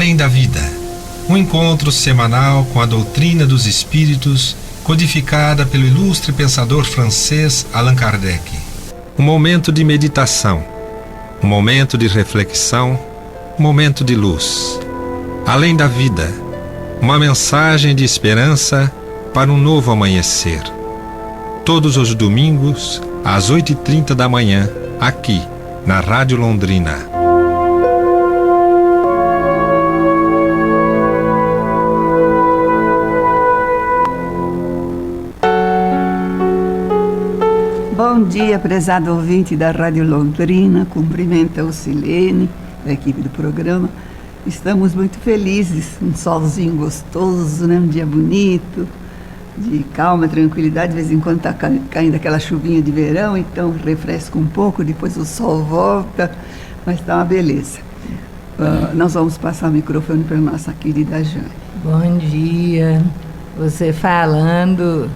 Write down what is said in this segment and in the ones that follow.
Além da Vida, um encontro semanal com a doutrina dos espíritos, codificada pelo ilustre pensador francês Allan Kardec. Um momento de meditação, um momento de reflexão, um momento de luz. Além da Vida, uma mensagem de esperança para um novo amanhecer. Todos os domingos, às 8h30 da manhã, aqui, na Rádio Londrina. Bom dia, prezado ouvinte da Rádio Londrina. Cumprimenta o Silene, da equipe do programa. Estamos muito felizes, um solzinho gostoso, né? Um dia bonito, de calma, tranquilidade. De vez em quando está caindo aquela chuvinha de verão, então refresca um pouco, depois o sol volta, mas está uma beleza. Nós vamos passar o microfone para a nossa querida Jane. Bom dia. Você falando,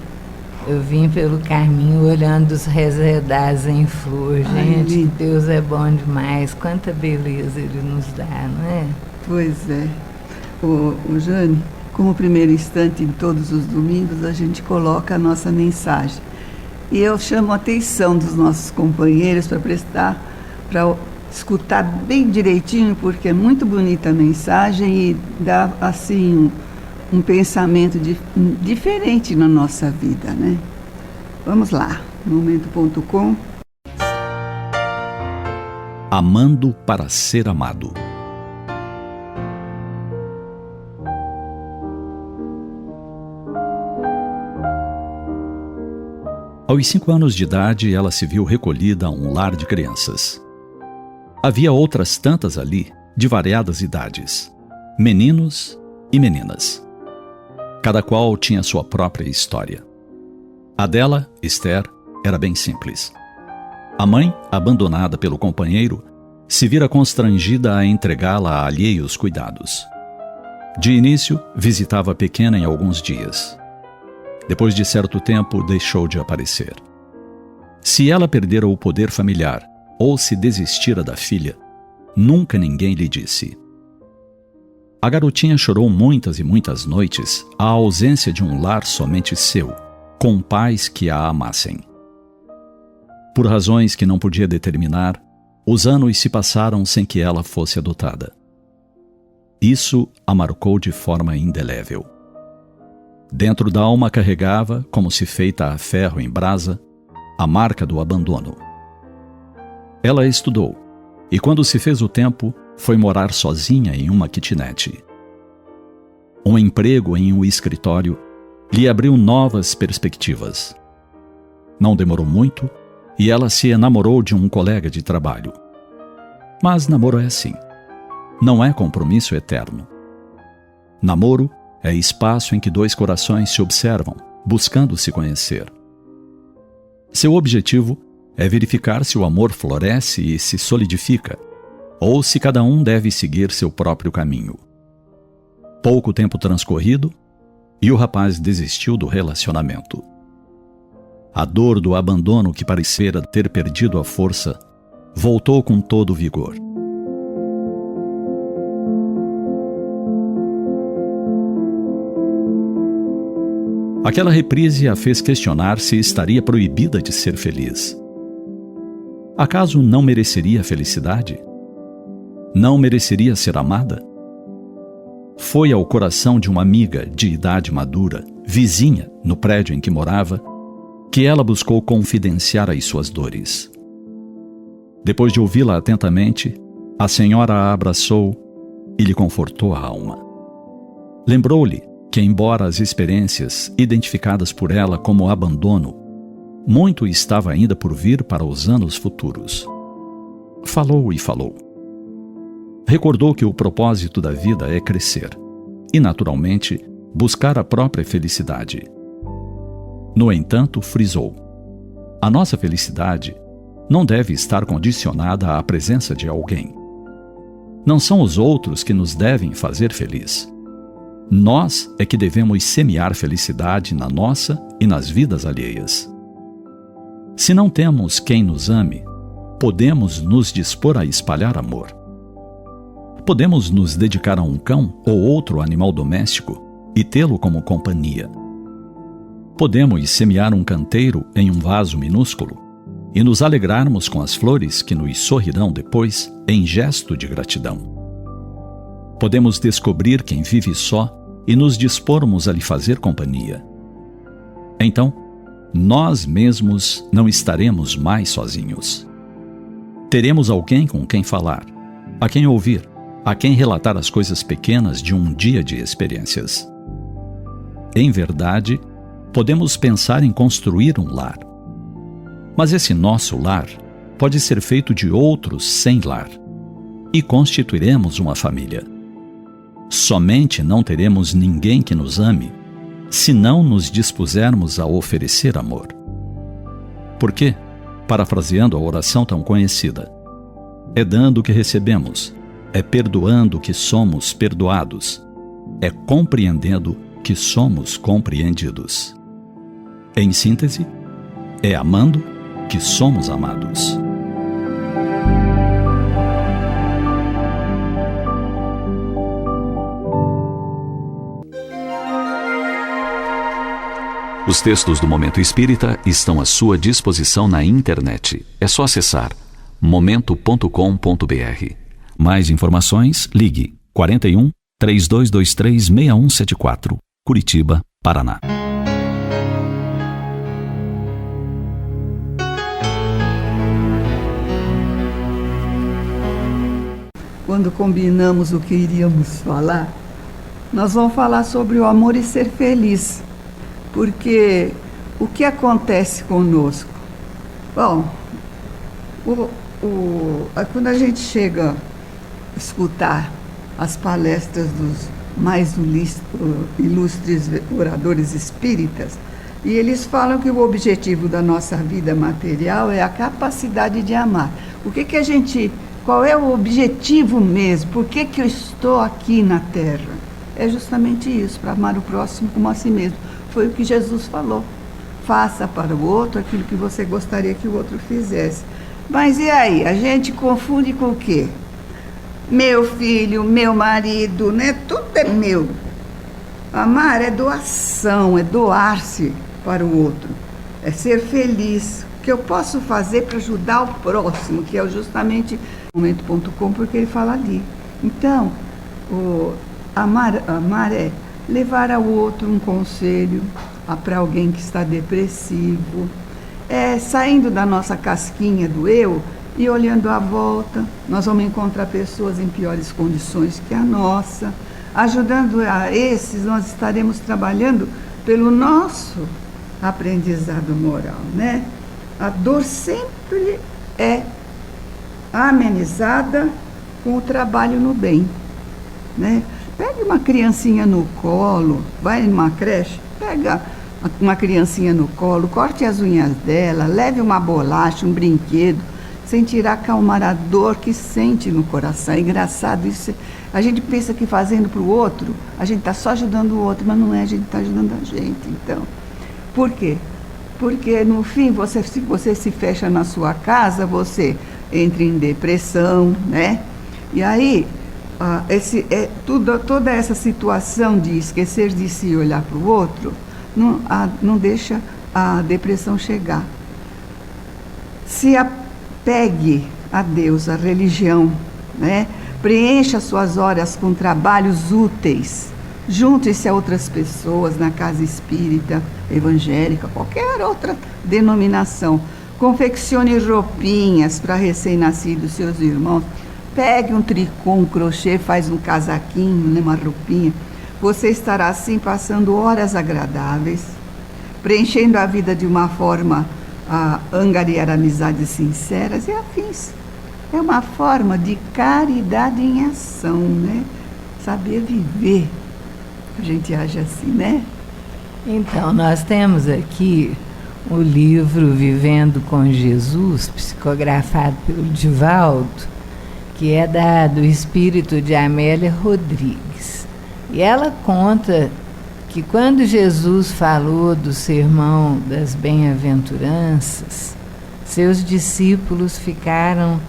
eu vim pelo caminho olhando os resedados em flor. Gente, Deus é bom demais. Quanta beleza Ele nos dá, não é? Pois é. Ô Jane, como primeiro instante em todos os domingos, a gente coloca a nossa mensagem. E eu chamo a atenção dos nossos companheiros para escutar bem direitinho, porque é muito bonita a mensagem e dá, assim, um pensamento diferente na nossa vida, né? Vamos lá, momento.com. Amando para ser amado. Aos 5 anos de idade, ela se viu recolhida a um lar de crianças. Havia outras tantas ali, de variadas idades, meninos e meninas. Cada qual tinha sua própria história. A dela, Esther, era bem simples. A mãe, abandonada pelo companheiro, se vira constrangida a entregá-la a alheios cuidados. De início, visitava a pequena em alguns dias. Depois de certo tempo, deixou de aparecer. Se ela perdera o poder familiar ou se desistira da filha, nunca ninguém lhe disse. A garotinha chorou muitas e muitas noites a ausência de um lar somente seu, com pais que a amassem. Por razões que não podia determinar, os anos se passaram sem que ela fosse adotada. Isso a marcou de forma indelével. Dentro da alma carregava, como se feita a ferro em brasa, a marca do abandono. Ela estudou, e quando se fez o tempo, foi morar sozinha em uma kitnet. Um emprego em um escritório lhe abriu novas perspectivas. Não demorou muito e ela se enamorou de um colega de trabalho. Mas namoro é assim. Não é compromisso eterno. Namoro é espaço em que 2 corações se observam, buscando se conhecer. Seu objetivo é verificar se o amor floresce e se solidifica, ou se cada um deve seguir seu próprio caminho. Pouco tempo transcorrido, e o rapaz desistiu do relacionamento. A dor do abandono que parecera ter perdido a força, voltou com todo o vigor. Aquela reprise a fez questionar se estaria proibida de ser feliz. Acaso não mereceria felicidade? Não mereceria ser amada? Foi ao coração de uma amiga de idade madura, vizinha no prédio em que morava, que ela buscou confidenciar as suas dores. Depois de ouvi-la atentamente, a senhora a abraçou e lhe confortou a alma. Lembrou-lhe que, embora as experiências identificadas por ela como abandono, muito estava ainda por vir para os anos futuros. Falou e falou. Recordou que o propósito da vida é crescer e, naturalmente, buscar a própria felicidade. No entanto, frisou: a nossa felicidade não deve estar condicionada à presença de alguém. Não são os outros que nos devem fazer feliz. Nós é que devemos semear felicidade na nossa e nas vidas alheias. Se não temos quem nos ame, podemos nos dispor a espalhar amor. Podemos nos dedicar a um cão ou outro animal doméstico e tê-lo como companhia. Podemos semear um canteiro em um vaso minúsculo e nos alegrarmos com as flores que nos sorrirão depois em gesto de gratidão. Podemos descobrir quem vive só e nos dispormos a lhe fazer companhia. Então, nós mesmos não estaremos mais sozinhos. Teremos alguém com quem falar, a quem ouvir, a quem relatar as coisas pequenas de um dia de experiências. Em verdade, podemos pensar em construir um lar. Mas esse nosso lar pode ser feito de outros sem lar, e constituiremos uma família. Somente não teremos ninguém que nos ame se não nos dispusermos a oferecer amor. Porque, parafraseando a oração tão conhecida, é dando que recebemos, é perdoando que somos perdoados, é compreendendo que somos compreendidos. Em síntese, é amando que somos amados. Os textos do Momento Espírita estão à sua disposição na internet. É só acessar momento.com.br. Mais informações, ligue 41 3223 6174, Curitiba, Paraná. Quando combinamos o que iríamos falar, nós vamos falar sobre o amor e ser feliz. Porque o que acontece conosco? Bom, quando a gente chega a escutar as palestras dos mais ilustres oradores espíritas, e eles falam que o objetivo da nossa vida material é a capacidade de amar. Qual é o objetivo mesmo? Por que eu estou aqui na Terra? É justamente isso, para amar o próximo como a si mesmo. Foi o que Jesus falou. Faça para o outro aquilo que você gostaria que o outro fizesse. Mas e aí? A gente confunde com o quê? Meu filho, meu marido, né? Tudo é meu. Amar é doação, é doar-se para o outro. É ser feliz. O que eu posso fazer para ajudar o próximo, que é justamente o momento.com, porque ele fala ali. Então, amar é levar ao outro um conselho para alguém que está depressivo, saindo da nossa casquinha do eu e olhando à volta. Nós vamos encontrar pessoas em piores condições que a nossa. Ajudando a esses, nós estaremos trabalhando pelo nosso aprendizado moral, né? A dor sempre é amenizada com o trabalho no bem, né? Pegue uma criancinha no colo, vai numa creche, pega uma criancinha no colo, corte as unhas dela, leve uma bolacha, um brinquedo, sentirá acalmar a dor que sente no coração. É engraçado isso. A gente pensa que fazendo para o outro, a gente está só ajudando o outro, mas não é, a gente está ajudando a gente. Então, por quê? Porque no fim, se você se fecha na sua casa, você entra em depressão, né? E aí, toda essa situação de esquecer de si e olhar para o outro, não deixa a depressão chegar. Se apegue a Deus, a religião, né? Preencha suas horas com trabalhos úteis. Junte-se a outras pessoas na casa espírita, evangélica, qualquer outra denominação. Confeccione roupinhas para recém-nascidos, seus irmãos. Pegue um tricô, um crochê, faz um casaquinho, né, uma roupinha. Você estará assim passando horas agradáveis, preenchendo a vida de uma forma a angariar amizades sinceras e afins. É uma forma de caridade em ação, né? Saber viver. A gente age assim, né? Então, nós temos aqui o livro Vivendo com Jesus, psicografado pelo Divaldo, que é do espírito de Amélia Rodrigues. E ela conta que quando Jesus falou do sermão das bem-aventuranças, seus discípulos ficaram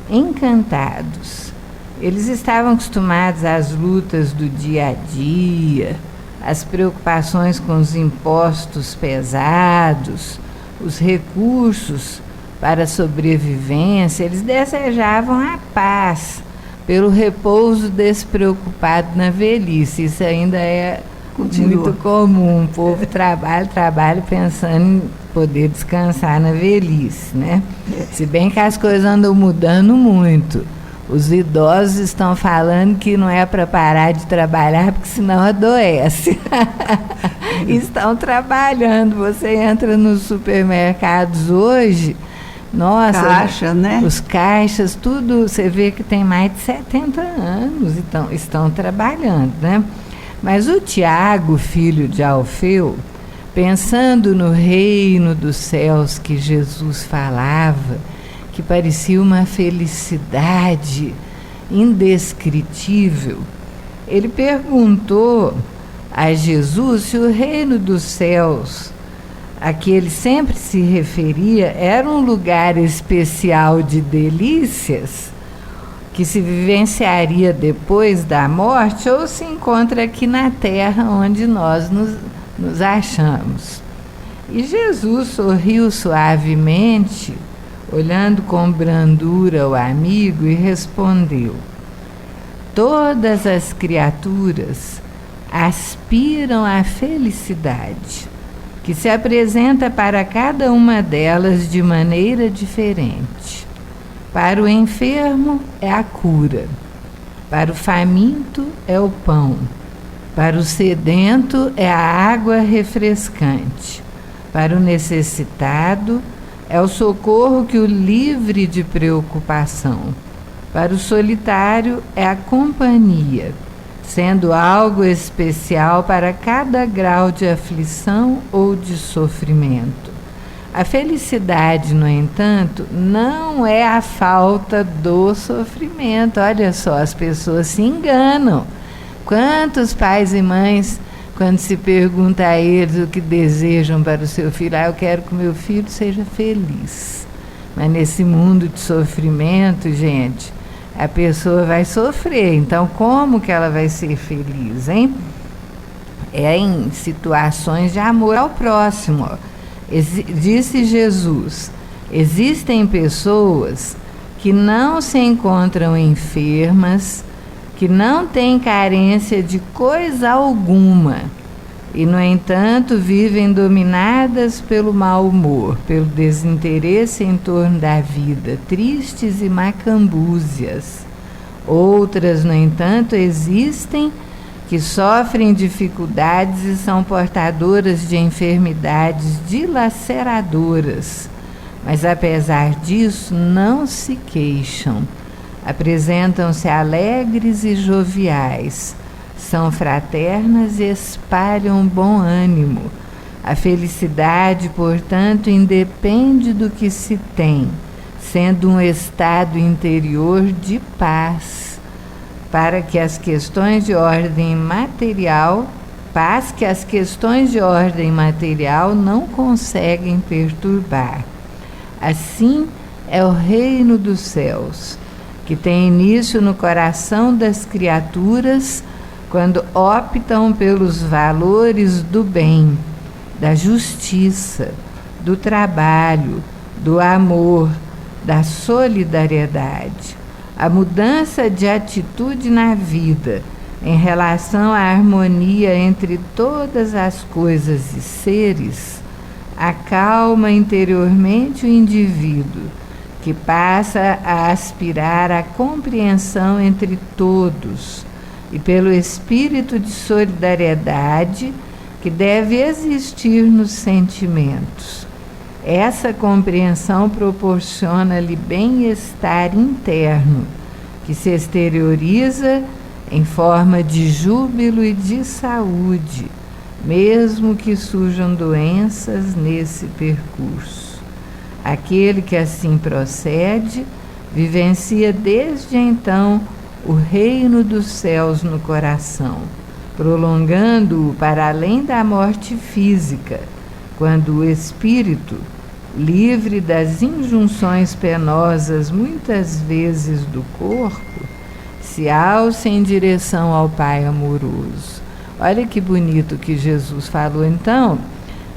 encantados. Eles estavam acostumados às lutas do dia a dia, às preocupações com os impostos pesados, os recursos para a sobrevivência. Eles desejavam a paz, pelo repouso despreocupado na velhice. Isso ainda é muito comum. O povo trabalha pensando em poder descansar na velhice, né? Se bem que as coisas andam mudando muito. Os idosos estão falando que não é para parar de trabalhar, porque senão adoece. Estão trabalhando. Você entra nos supermercados hoje, nossa, caixa, né? Os caixas, tudo, você vê que tem mais de 70 anos, então estão trabalhando, né? Mas o Tiago, filho de Alfeu, pensando no reino dos céus que Jesus falava, que parecia uma felicidade indescritível, ele perguntou a Jesus se o reino dos céus, a que ele sempre se referia, era um lugar especial de delícias que se vivenciaria depois da morte ou se encontra aqui na terra onde nós nos achamos. E Jesus sorriu suavemente, olhando com brandura o amigo, e respondeu: todas as criaturas aspiram à felicidade, que se apresenta para cada uma delas de maneira diferente. Para o enfermo é a cura, para o faminto é o pão, para o sedento é a água refrescante, para o necessitado é o socorro que o livre de preocupação, para o solitário é a companhia, sendo algo especial para cada grau de aflição ou de sofrimento. A felicidade, no entanto, não é a falta do sofrimento. Olha só, as pessoas se enganam. Quantos pais e mães, quando se pergunta a eles o que desejam para o seu filho, eu quero que o meu filho seja feliz. Mas nesse mundo de sofrimento, gente, a pessoa vai sofrer. Então, como que ela vai ser feliz, hein? É em situações de amor ao próximo. Disse Jesus: existem pessoas que não se encontram enfermas, que não têm carência de coisa alguma e, no entanto, vivem dominadas pelo mau humor, pelo desinteresse em torno da vida, tristes e macambúzias. Outras, no entanto, existem que sofrem dificuldades e são portadoras de enfermidades dilaceradoras, mas, apesar disso, não se queixam. Apresentam-se alegres e joviais, são fraternas e espalham bom ânimo. A felicidade, portanto, independe do que se tem, sendo um estado interior de paz, para que as questões de ordem material, paz que as questões de ordem material não conseguem perturbar. Assim é o reino dos céus, que tem início no coração das criaturas quando optam pelos valores do bem, da justiça, do trabalho, do amor, da solidariedade. A mudança de atitude na vida em relação à harmonia entre todas as coisas e seres acalma interiormente o indivíduo, que passa a aspirar à compreensão entre todos e pelo espírito de solidariedade que deve existir nos sentimentos. Essa compreensão proporciona-lhe bem-estar interno, que se exterioriza em forma de júbilo e de saúde, mesmo que surjam doenças nesse percurso. Aquele que assim procede, vivencia desde então o reino dos céus no coração, prolongando-o para além da morte física, quando o espírito, livre das injunções penosas muitas vezes do corpo, se alça em direção ao Pai amoroso. Olha que bonito que Jesus falou. Então,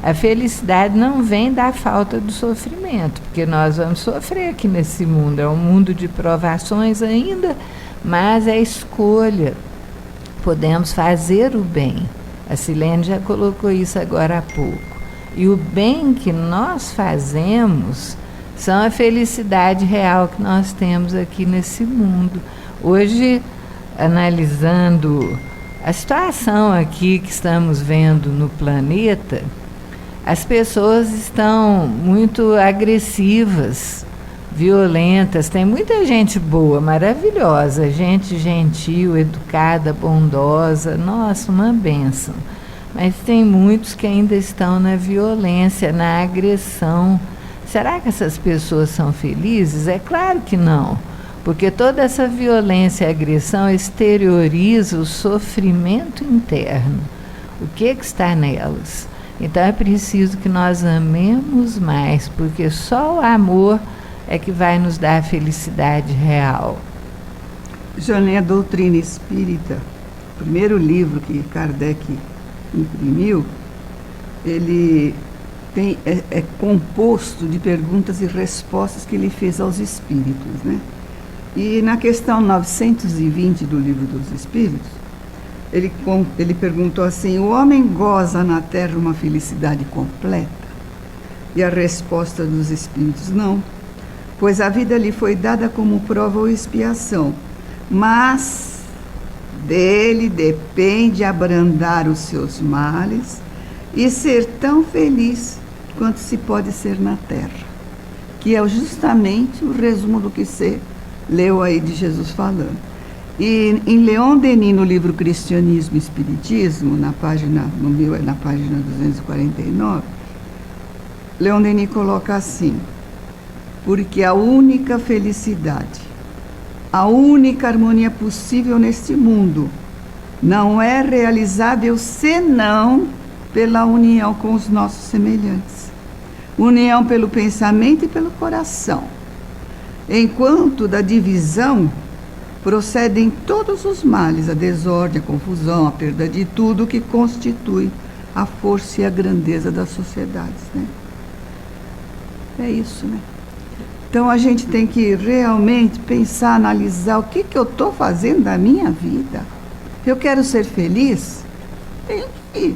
a felicidade não vem da falta do sofrimento, porque nós vamos sofrer aqui nesse mundo. É um mundo de provações ainda, mas é escolha. Podemos fazer o bem. A Silene já colocou isso agora há pouco. E o bem que nós fazemos são a felicidade real que nós temos aqui nesse mundo. Hoje, analisando a situação aqui que estamos vendo no planeta, as pessoas estão muito agressivas, violentas. Tem muita gente boa, maravilhosa, gente gentil, educada, bondosa. Nossa, uma bênção. Mas tem muitos que ainda estão na violência, na agressão. Será que essas pessoas são felizes? É claro que não, porque toda essa violência e agressão exterioriza o sofrimento interno. O que está nelas? Então é preciso que nós amemos mais, porque só o amor é que vai nos dar a felicidade real. Joné, a Doutrina Espírita, o primeiro livro que Kardec imprimiu, ele é composto de perguntas e respostas que ele fez aos espíritos, né? E na questão 920 do Livro dos Espíritos, ele perguntou assim: o homem goza na Terra uma felicidade completa? E a resposta dos espíritos: não, pois a vida lhe foi dada como prova ou expiação, mas dele depende abrandar os seus males e ser tão feliz quanto se pode ser na Terra, que é justamente o resumo do que você leu aí de Jesus falando. E em Leon Denis, no livro Cristianismo e Espiritismo, na página 249, Leon Denis coloca assim: porque a única felicidade, a única harmonia possível neste mundo não é realizável senão pela união com os nossos semelhantes, união pelo pensamento e pelo coração. Enquanto da divisão procedem todos os males, a desordem, a confusão, a perda de tudo que constitui a força e a grandeza das sociedades, né? É isso, né? Então a gente tem que realmente pensar, analisar o que eu estou fazendo da minha vida. Eu quero ser feliz, tenho que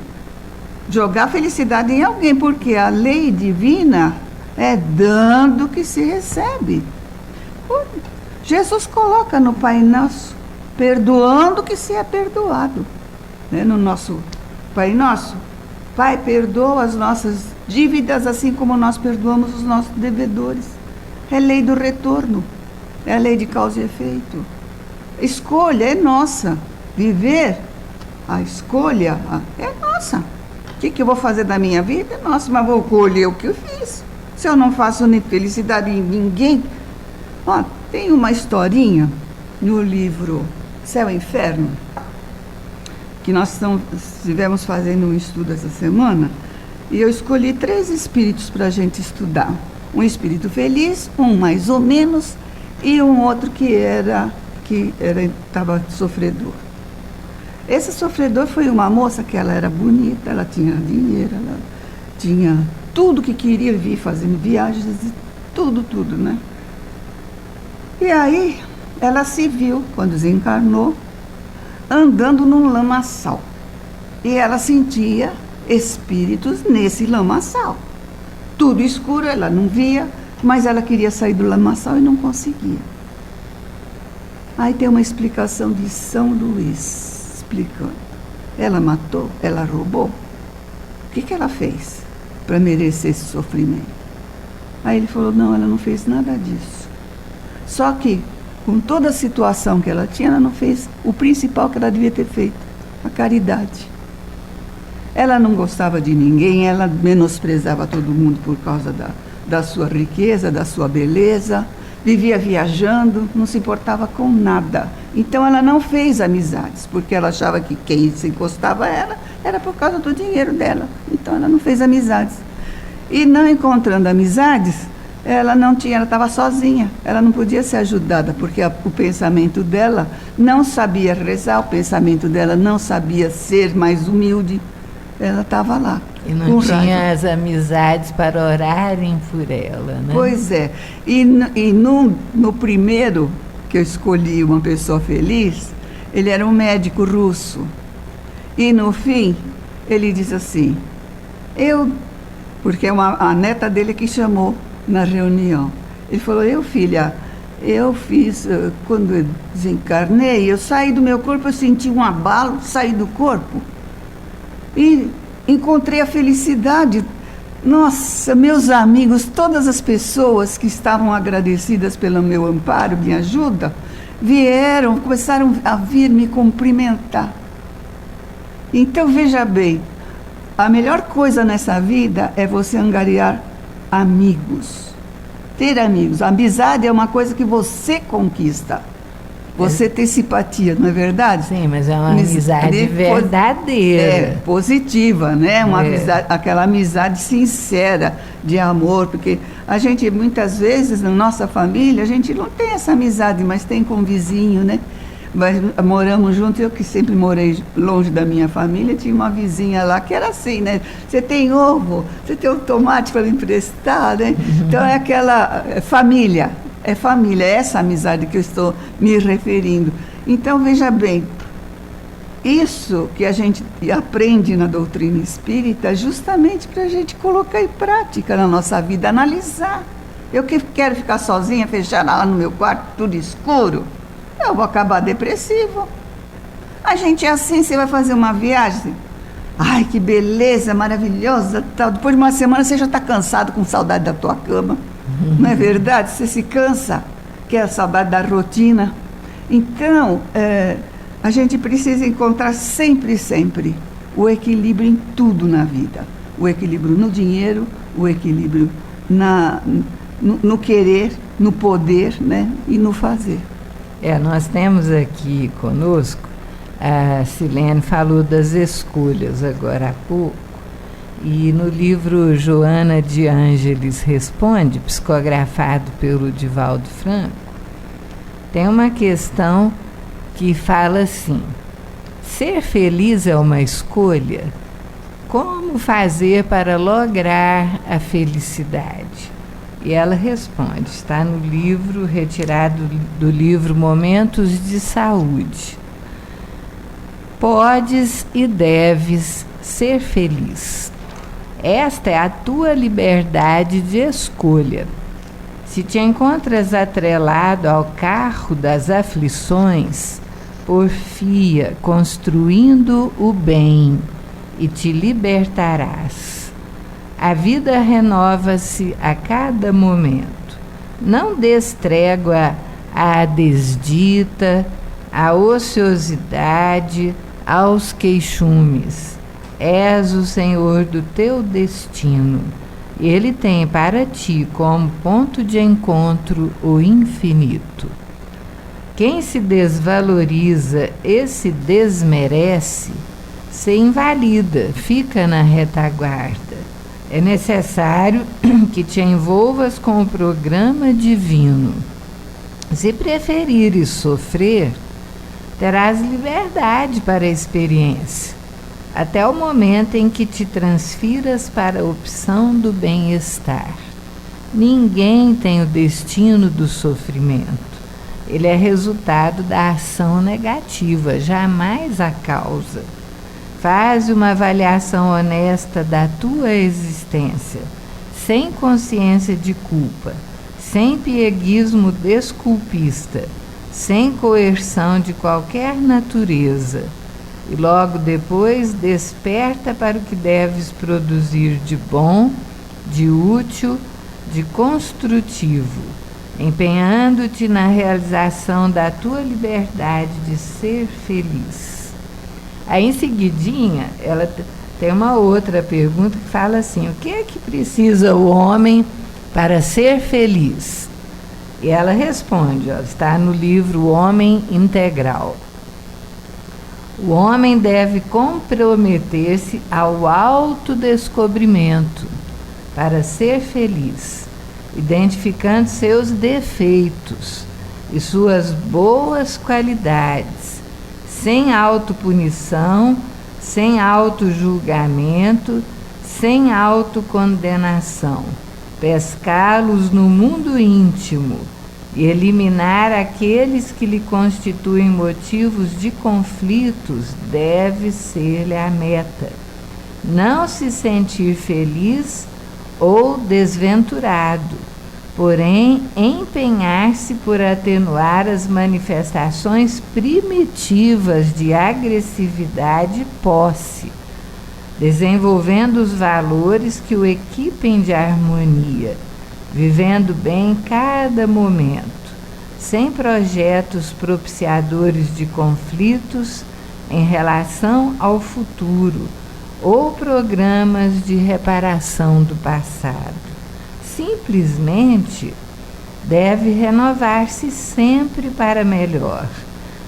jogar felicidade em alguém, porque a lei divina é dando que se recebe. Jesus coloca no Pai Nosso, perdoando que se é perdoado, né? No nosso Pai Nosso, Pai, perdoa as nossas dívidas assim como nós perdoamos os nossos devedores. É lei do retorno, é a lei de causa e efeito. Escolha é nossa, viver, a escolha é nossa. O que eu vou fazer da minha vida? É nossa, mas vou colher o que eu fiz. Se eu não faço nem felicidade em ninguém. Ó, tem uma historinha no livro Céu e Inferno, que nós estivemos fazendo um estudo essa semana, e eu escolhi 3 espíritos para a gente estudar. Um espírito feliz, um mais ou menos, e um outro que estava sofredor. Esse sofredor foi uma moça que ela era bonita, ela tinha dinheiro, ela tinha tudo que queria, vir fazendo viagens, tudo, né? E aí, ela se viu, quando desencarnou, andando num lamaçal. E ela sentia espíritos nesse lamaçal. Tudo escuro, ela não via, mas ela queria sair do lamaçal e não conseguia. Aí tem uma explicação de São Luís, explicando. Ela matou, ela roubou. O que ela fez para merecer esse sofrimento? Aí ele falou: não, ela não fez nada disso. Só que, com toda a situação que ela tinha, ela não fez o principal que ela devia ter feito, a caridade. Ela não gostava de ninguém, ela menosprezava todo mundo por causa da sua riqueza, da sua beleza, vivia viajando, não se importava com nada. Então ela não fez amizades, porque ela achava que quem se encostava a ela era por causa do dinheiro dela. Então ela não fez amizades. E não encontrando amizades, ela não tinha, ela estava sozinha, ela não podia ser ajudada, porque o pensamento dela não sabia rezar, o pensamento dela não sabia ser mais humilde, ela estava lá. E não tinha as amizades para orarem por ela, né? Pois é, e no primeiro que eu escolhi uma pessoa feliz, ele era um médico russo, e no fim, ele diz assim, porque a neta dele que chamou na reunião. Ele falou, filha, eu fiz, quando eu desencarnei, eu saí do meu corpo, eu senti um abalo, saí do corpo e encontrei a felicidade. Nossa, meus amigos, todas as pessoas que estavam agradecidas pelo meu amparo, minha ajuda, começaram a vir me cumprimentar. Então, veja bem, a melhor coisa nessa vida é você angariar amigos, ter amigos. A amizade é uma coisa que você conquista, você ter simpatia, não é verdade? Sim, mas é uma amizade verdadeira. Positiva, né? Amizade, aquela amizade sincera, de amor, porque a gente, muitas vezes, na nossa família, a gente não tem essa amizade, mas tem com o vizinho, né? Mas moramos juntos, eu que sempre morei longe da minha família, tinha uma vizinha lá que era assim, né? Você tem ovo, você tem um tomate para me emprestar, né? Então é aquela família, é essa amizade que eu estou me referindo. Então, veja bem, isso que a gente aprende na doutrina espírita, justamente para a gente colocar em prática na nossa vida, analisar. Eu que quero ficar sozinha, fechada lá no meu quarto, tudo escuro, eu vou acabar depressivo. A gente é assim, você vai fazer uma viagem, ai, que beleza, maravilhosa, tal. Depois de uma semana você já está cansado, com saudade da tua cama. Não é verdade? Você se cansa, quer a saudade da rotina. Então, a gente precisa encontrar sempre o equilíbrio em tudo na vida. O equilíbrio no dinheiro, o equilíbrio no querer, no poder, né? E no fazer. Nós temos aqui conosco, a Silene falou das escolhas agora há pouco, e no livro Joana de Ângeles Responde, psicografado pelo Divaldo Franco, tem uma questão que fala assim: ser feliz é uma escolha? Como fazer para lograr a felicidade? E ela responde, está no livro, retirado do livro Momentos de Saúde. Podes e deves ser feliz. Esta é a tua liberdade de escolha. Se te encontras atrelado ao carro das aflições, porfia, construindo o bem, e te libertarás. A vida renova-se a cada momento. Não des trégua à desdita, à ociosidade, aos queixumes. És o Senhor do teu destino. Ele tem para ti como ponto de encontro o infinito. Quem se desvaloriza e se desmerece, se invalida, fica na retaguarda. É necessário que te envolvas com o programa divino. Se preferires sofrer, terás liberdade para a experiência, até o momento em que te transfiras para a opção do bem-estar. Ninguém tem o destino do sofrimento. Ele é resultado da ação negativa, jamais a causa. Faz uma avaliação honesta da tua existência, sem consciência de culpa, sem pieguismo desculpista, sem coerção de qualquer natureza. E logo depois desperta para o que deves produzir de bom, de útil, de construtivo, empenhando-te na realização da tua liberdade de ser feliz. Aí, em seguidinha, ela tem uma outra pergunta que fala assim: o que é que precisa o homem para ser feliz? E ela responde, está no livro O Homem Integral. O homem deve comprometer-se ao autodescobrimento para ser feliz. identificando seus defeitos e suas boas qualidades, sem autopunição, sem autojulgamento, sem autocondenação, pescá-los no mundo íntimo e eliminar aqueles que lhe constituem motivos de conflitos deve ser-lhe a meta. Não se sentir feliz ou desventurado, porém empenhar-se por atenuar as manifestações primitivas de agressividade e posse, desenvolvendo os valores que o equipem de harmonia, vivendo bem cada momento, sem projetos propiciadores de conflitos em relação ao futuro ou programas de reparação do passado. Simplesmente deve renovar-se sempre para melhor,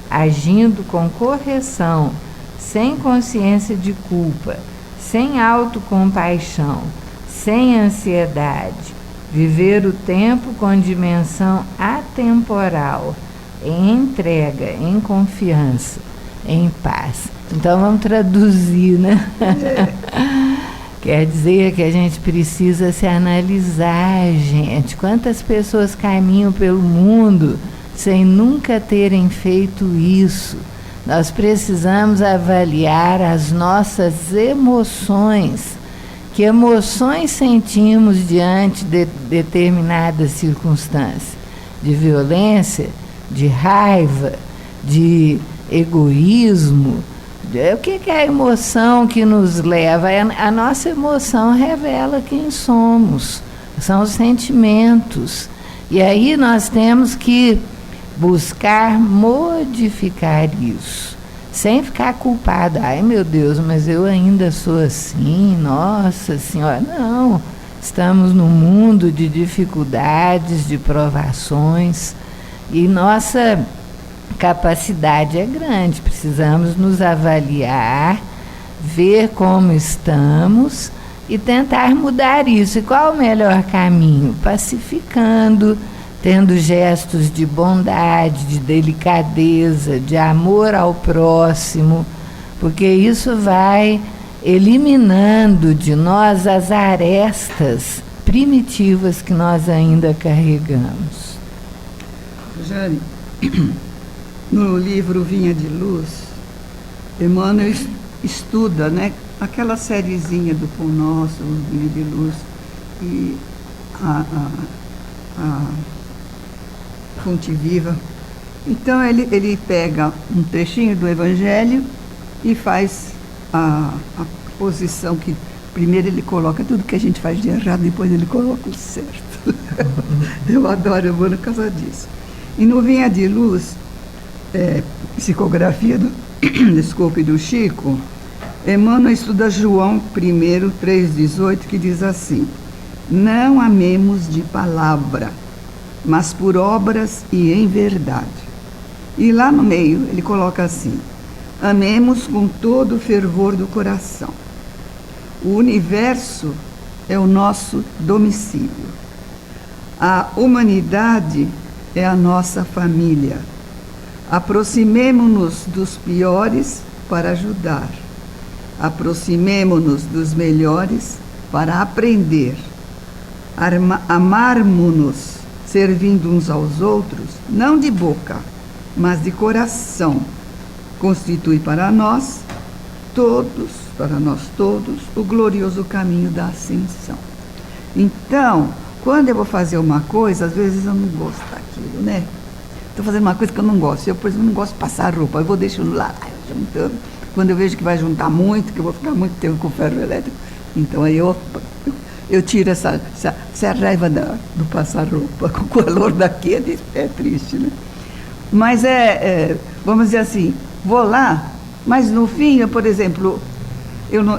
agindo com correção, sem consciência de culpa, sem autocompaixão, sem ansiedade, viver o tempo com dimensão atemporal, em entrega, em confiança, em paz. Então vamos traduzir, né? Quer dizer que a gente precisa se analisar, gente. Quantas pessoas caminham pelo mundo sem nunca terem feito isso? Nós precisamos avaliar as nossas emoções. Que emoções sentimos diante de determinadas circunstâncias? De violência, de raiva, de egoísmo? O que é a emoção que nos leva? A nossa emoção revela quem somos, são os sentimentos. E aí nós temos que buscar modificar isso, sem ficar culpada. Ai, meu Deus, mas eu ainda sou assim, nossa senhora. Não, estamos num mundo de dificuldades, de provações, e nossa capacidade é grande. Precisamos nos avaliar, ver como estamos e tentar mudar isso. E qual o melhor caminho? Pacificando, tendo gestos de bondade, de delicadeza, de amor ao próximo, porque isso vai eliminando de nós as arestas primitivas que nós ainda carregamos. Jane, no livro Vinha de Luz, Emmanuel estuda, né, aquela sériezinha do Pão Nosso, Vinha de Luz, e a Fonte Viva. Então ele pega um trechinho do Evangelho e faz a posição que primeiro ele coloca tudo que a gente faz de errado, depois ele coloca o certo. Eu adoro Emmanuel por causa disso. E no Vinha de Luz, psicografia do Chico, Emmanuel estuda João 1, 3,18, que diz assim: não amemos de palavra, mas por obras e em verdade. E lá no meio ele coloca assim: amemos com todo o fervor do coração. O universo é o nosso domicílio. A humanidade é a nossa família. Aproximemo-nos dos piores para ajudar. Aproximemo-nos dos melhores para aprender. Amarmo-nos, servindo uns aos outros, não de boca, mas de coração, constitui para nós todos, o glorioso caminho da ascensão. Então, quando eu vou fazer uma coisa, às vezes eu não gosto daquilo, né? Estou fazendo uma coisa que eu não gosto. Eu, por exemplo, não gosto de passar roupa, eu vou deixando lá, juntando. Quando eu vejo que vai juntar muito, que eu vou ficar muito tempo com o ferro elétrico, então aí eu tiro essa raiva do passar roupa. Com o calor daqui é triste, né? Mas vamos dizer assim, vou lá, mas no fim, por exemplo,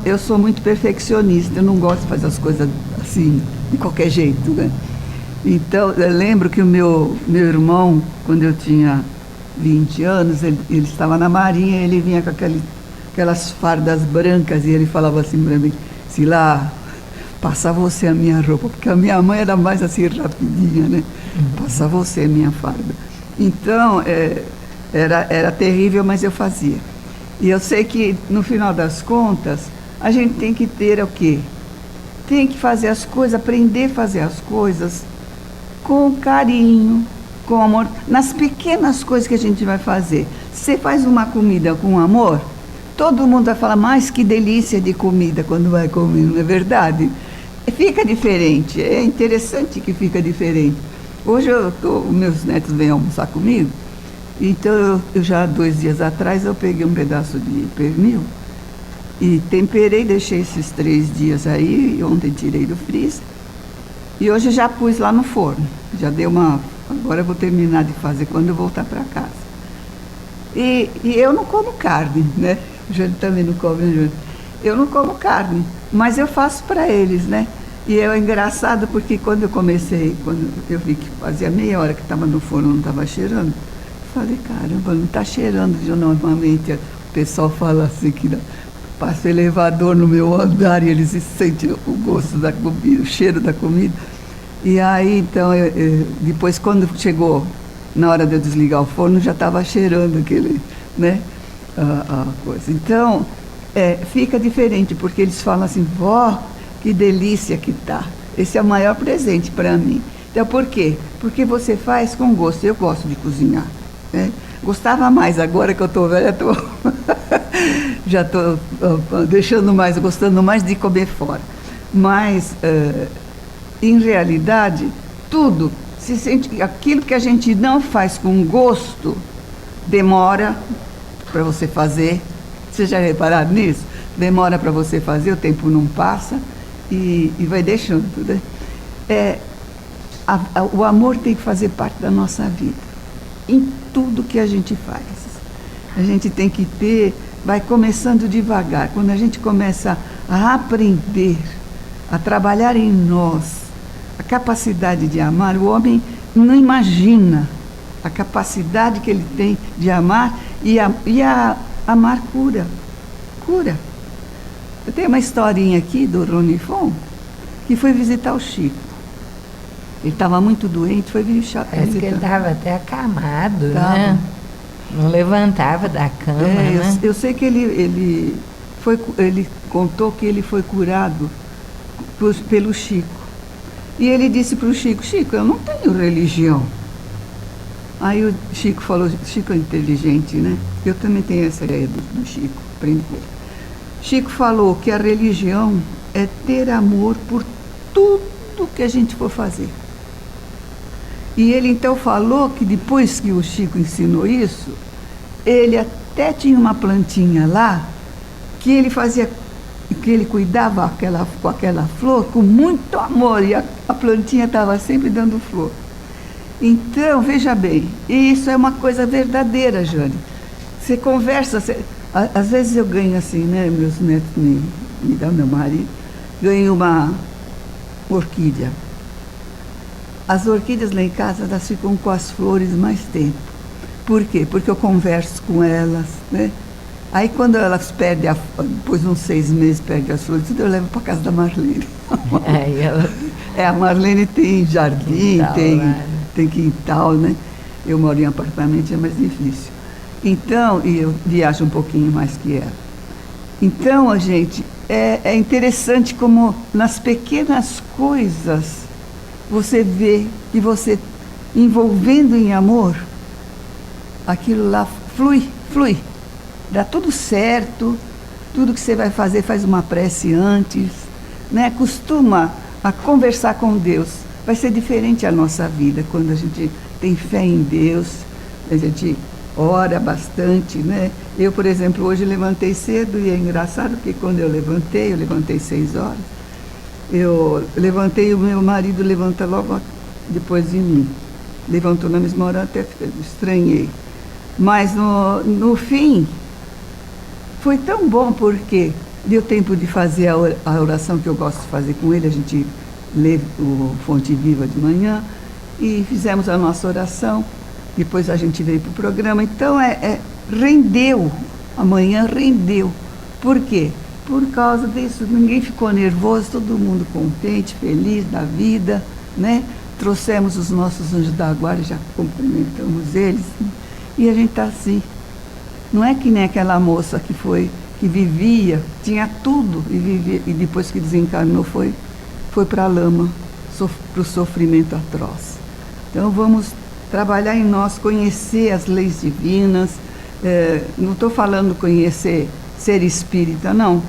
eu sou muito perfeccionista, eu não gosto de fazer as coisas assim, de qualquer jeito, né? Então, eu lembro que o meu irmão, quando eu tinha 20 anos, ele estava na Marinha, ele vinha com aquelas fardas brancas e ele falava assim para mim: se lá passa você a minha roupa, porque a minha mãe era mais assim rapidinha, né? Passa você a minha farda. Então, era terrível, mas eu fazia. E eu sei que, no final das contas, a gente tem que ter o quê? Tem que fazer as coisas, aprender a fazer as coisas com carinho, com amor, nas pequenas coisas que a gente vai fazer. Você faz uma comida com amor, todo mundo vai falar, mas que delícia de comida quando vai comer, não é verdade? Fica diferente, é interessante que fica diferente. Hoje meus netos vêm almoçar comigo, então eu já 2 dias atrás eu peguei um pedaço de pernil e temperei, deixei esses 3 dias aí, e ontem tirei do freezer. E hoje já pus lá no forno, já deu agora eu vou terminar de fazer quando eu voltar para casa. E eu não como carne, né? O Jânio também não come, né, Jânio? Eu não como carne, mas eu faço para eles, né? E é engraçado porque quando eu vi que fazia meia hora que estava no forno, não estava cheirando, falei, caramba, não está cheirando. Normalmente o pessoal fala assim que passa o elevador no meu andar e eles sentem o gosto da comida, o cheiro da comida. E aí, então, depois quando chegou na hora de eu desligar o forno, já estava cheirando aquele, né, a coisa. Então, fica diferente, porque eles falam assim, vó, que delícia que tá. Esse é o maior presente para mim. Então, por quê? Porque você faz com gosto. Eu gosto de cozinhar, né? Gostava mais, agora que eu estou velha, já estou gostando mais de comer fora. Mas, em realidade, tudo, se sente, aquilo que a gente não faz com gosto, demora para você fazer. Vocês já repararam nisso? Demora para você fazer, o tempo não passa e vai deixando, né? O amor tem que fazer parte da nossa vida. Em tudo que a gente faz. A gente tem que vai começando devagar. Quando a gente começa a aprender, a trabalhar em nós, a capacidade de amar, o homem não imagina a capacidade que ele tem de amar e amar cura. Cura. Eu tenho uma historinha aqui do Ronifon, que foi visitar o Chico. Ele estava muito doente, foi visitar. Parece que ele estava até acamado, né? Não levantava da cama, né? Eu sei que ele contou que ele foi curado pelo Chico. E ele disse para o Chico, Chico, eu não tenho religião. Aí o Chico falou, Chico é inteligente, né? Eu também tenho essa ideia do Chico, aprender. Chico falou que a religião é ter amor por tudo que a gente for fazer. E ele então falou que depois que o Chico ensinou isso, ele até tinha uma plantinha lá, que ele cuidava com aquela flor com muito amor, e a plantinha estava sempre dando flor. Então, veja bem, isso é uma coisa verdadeira, Jane. Você conversa, às vezes eu ganho assim, né? Meus netos me dão, meu marido, ganho uma orquídea. As orquídeas lá em casa, elas ficam com as flores mais tempo. Por quê? Porque eu converso com elas, né? Aí quando elas perdem, depois de uns 6 meses, perdem as flores, tudo eu levo para casa da Marlene. A Marlene tem jardim, tem quintal, né? Eu moro em apartamento, é mais difícil. Então, e eu viajo um pouquinho mais que ela. Então, a gente, é interessante como nas pequenas coisas você vê que você, envolvendo em amor, aquilo lá flui. Dá tudo certo, tudo que você vai fazer, faz uma prece antes, né? Acostuma a conversar com Deus. Vai ser diferente a nossa vida quando a gente tem fé em Deus, a gente ora bastante, né? Eu, por exemplo, hoje levantei cedo e é engraçado porque quando eu levantei 6 horas, eu levantei, o meu marido levanta logo depois de mim. Levantou na mesma hora, até estranhei. Mas no fim, foi tão bom porque deu tempo de fazer a oração que eu gosto de fazer com ele. A gente lê o Fonte Viva de manhã e fizemos a nossa oração. Depois a gente veio para o programa. Então, rendeu. Amanhã rendeu. Por quê? por causa disso, ninguém ficou nervoso, todo mundo contente, feliz da vida, né? Trouxemos os nossos anjos da guarda, já cumprimentamos eles, e a gente está assim. Não é que nem aquela moça que vivia, tinha tudo, e vivia, e depois que desencarnou foi para a lama, para o sofrimento atroz. Então vamos trabalhar em nós, conhecer as leis divinas. Não estou falando conhecer, ser espírita, não.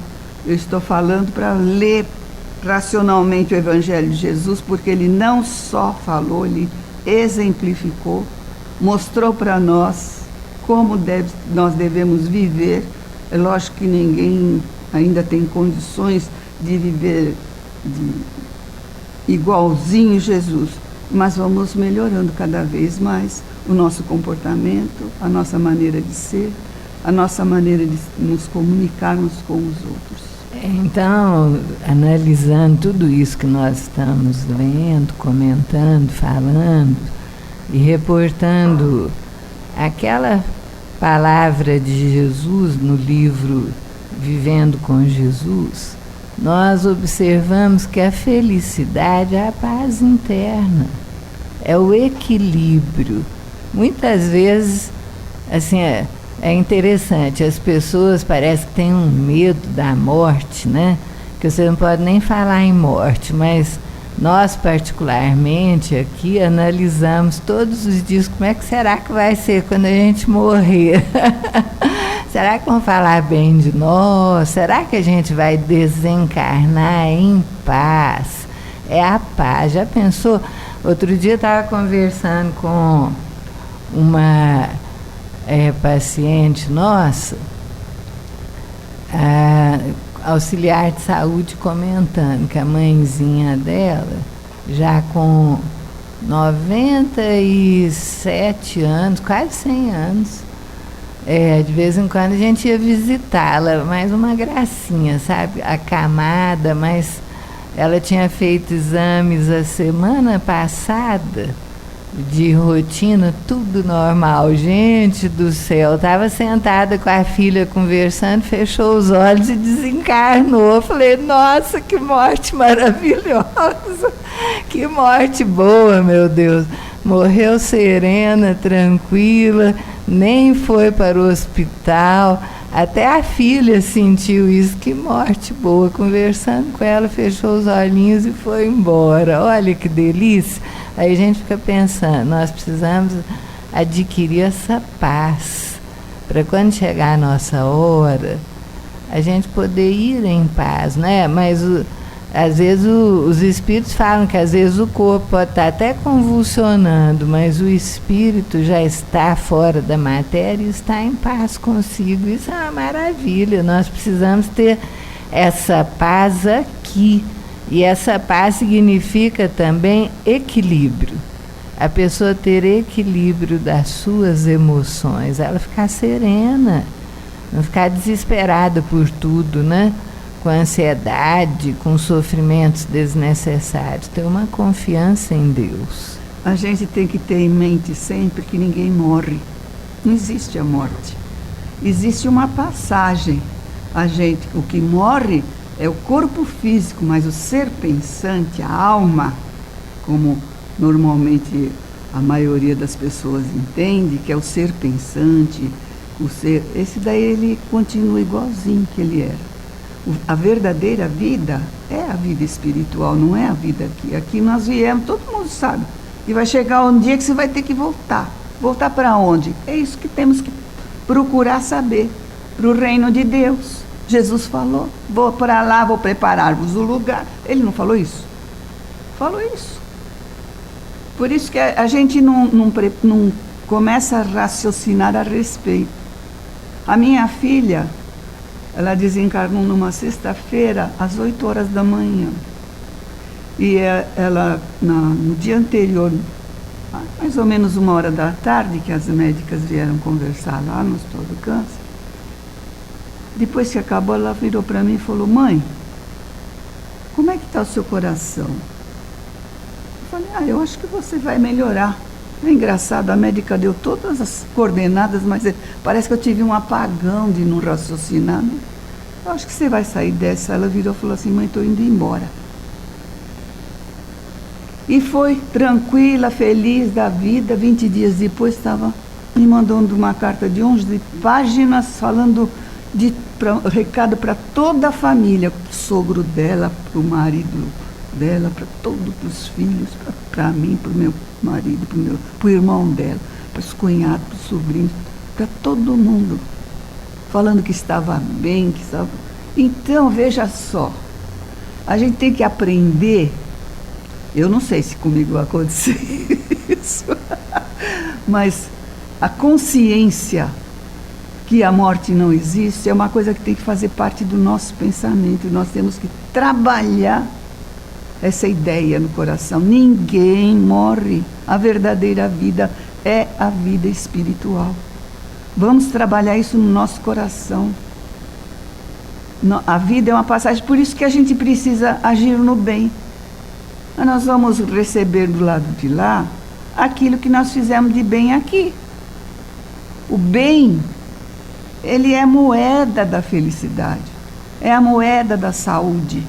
Eu estou falando para ler racionalmente o Evangelho de Jesus, porque ele não só falou, ele exemplificou, mostrou para nós como nós devemos viver. É lógico que ninguém ainda tem condições de viver igualzinho Jesus, mas vamos melhorando cada vez mais o nosso comportamento, a nossa maneira de ser, a nossa maneira de nos comunicarmos com os outros. Então, analisando tudo isso que nós estamos lendo, comentando, falando e reportando aquela palavra de Jesus no livro Vivendo com Jesus, nós observamos que a felicidade é a paz interna, é o equilíbrio. Muitas vezes, assim, é interessante, as pessoas parecem que têm um medo da morte, né? Que você não pode nem falar em morte, mas nós particularmente aqui analisamos todos os dias como é que será que vai ser quando a gente morrer. Será que vão falar bem de nós? Será que a gente vai desencarnar em paz? É a paz. Já pensou? Outro dia eu estava conversando com uma paciente nossa, auxiliar de saúde, comentando que a mãezinha dela, já com 97 anos, quase 100 anos, de vez em quando a gente ia visitá-la, mais uma gracinha, sabe, acamada, mas ela tinha feito exames a semana passada, de rotina, tudo normal. Gente do céu, estava sentada com a filha conversando, fechou os olhos e desencarnou. Eu falei, nossa, que morte maravilhosa, que morte boa, meu Deus. Morreu serena, tranquila, nem foi para o hospital. Até a filha sentiu isso, que morte boa. Conversando com ela, fechou os olhinhos e foi embora. Olha que delícia. Aí a gente fica pensando, nós precisamos adquirir essa paz, para quando chegar a nossa hora, a gente poder ir em paz, né? Mas às vezes os espíritos falam que às vezes o corpo pode estar até convulsionando, mas o espírito já está fora da matéria e está em paz consigo. Isso é uma maravilha. Nós precisamos ter essa paz aqui. E essa paz significa também equilíbrio. A pessoa ter equilíbrio das suas emoções, ela ficar serena, não ficar desesperada por tudo, né? Com ansiedade, com sofrimentos desnecessários. Ter uma confiança em Deus. A gente tem que ter em mente sempre que ninguém morre. Não existe a morte. Existe uma passagem. O que morre é o corpo físico, mas o ser pensante, a alma, como normalmente a maioria das pessoas entende, que é o ser pensante, esse daí ele continua igualzinho que ele era. A verdadeira vida é a vida espiritual, não é a vida aqui. Aqui nós viemos, todo mundo sabe, e vai chegar um dia que você vai ter que voltar. Voltar para onde? É isso que temos que procurar saber, para o reino de Deus. Jesus falou, vou para lá, vou preparar-vos o lugar. Ele não falou isso? Falou isso. Por isso que a gente não começa a raciocinar a respeito. A minha filha, ela desencarnou numa sexta-feira, às 8 horas da manhã. E ela, no dia anterior, mais ou menos 1h da tarde, que as médicas vieram conversar lá no Hospital do Câncer, depois que acabou, ela virou para mim e falou, mãe, como é que está o seu coração? Eu falei, eu acho que você vai melhorar. É engraçado, a médica deu todas as coordenadas, mas parece que eu tive um apagão de não raciocinar. eu acho que você vai sair dessa. Ela virou e falou assim, mãe, estou indo embora. E foi tranquila, feliz da vida. 20 dias depois estava me mandando uma carta de 11 páginas falando recado para toda a família, pro sogro dela, para o marido dela, para os filhos, para mim, para o meu marido, para o irmão dela, para os cunhados, para os sobrinhos, para todo mundo, falando que estava bem, que estava... Então, veja só, a gente tem que aprender. Eu não sei se comigo vai acontecer isso, mas a consciência que a morte não existe é uma coisa que tem que fazer parte do nosso pensamento. Nós temos que trabalhar essa ideia no coração. Ninguém morre. A verdadeira vida é a vida espiritual. Vamos trabalhar isso no nosso coração. A vida é uma passagem, por isso que a gente precisa agir no bem. Nós vamos receber do lado de lá aquilo que nós fizemos de bem aqui. O bem, ele é a moeda da felicidade, é a moeda da saúde,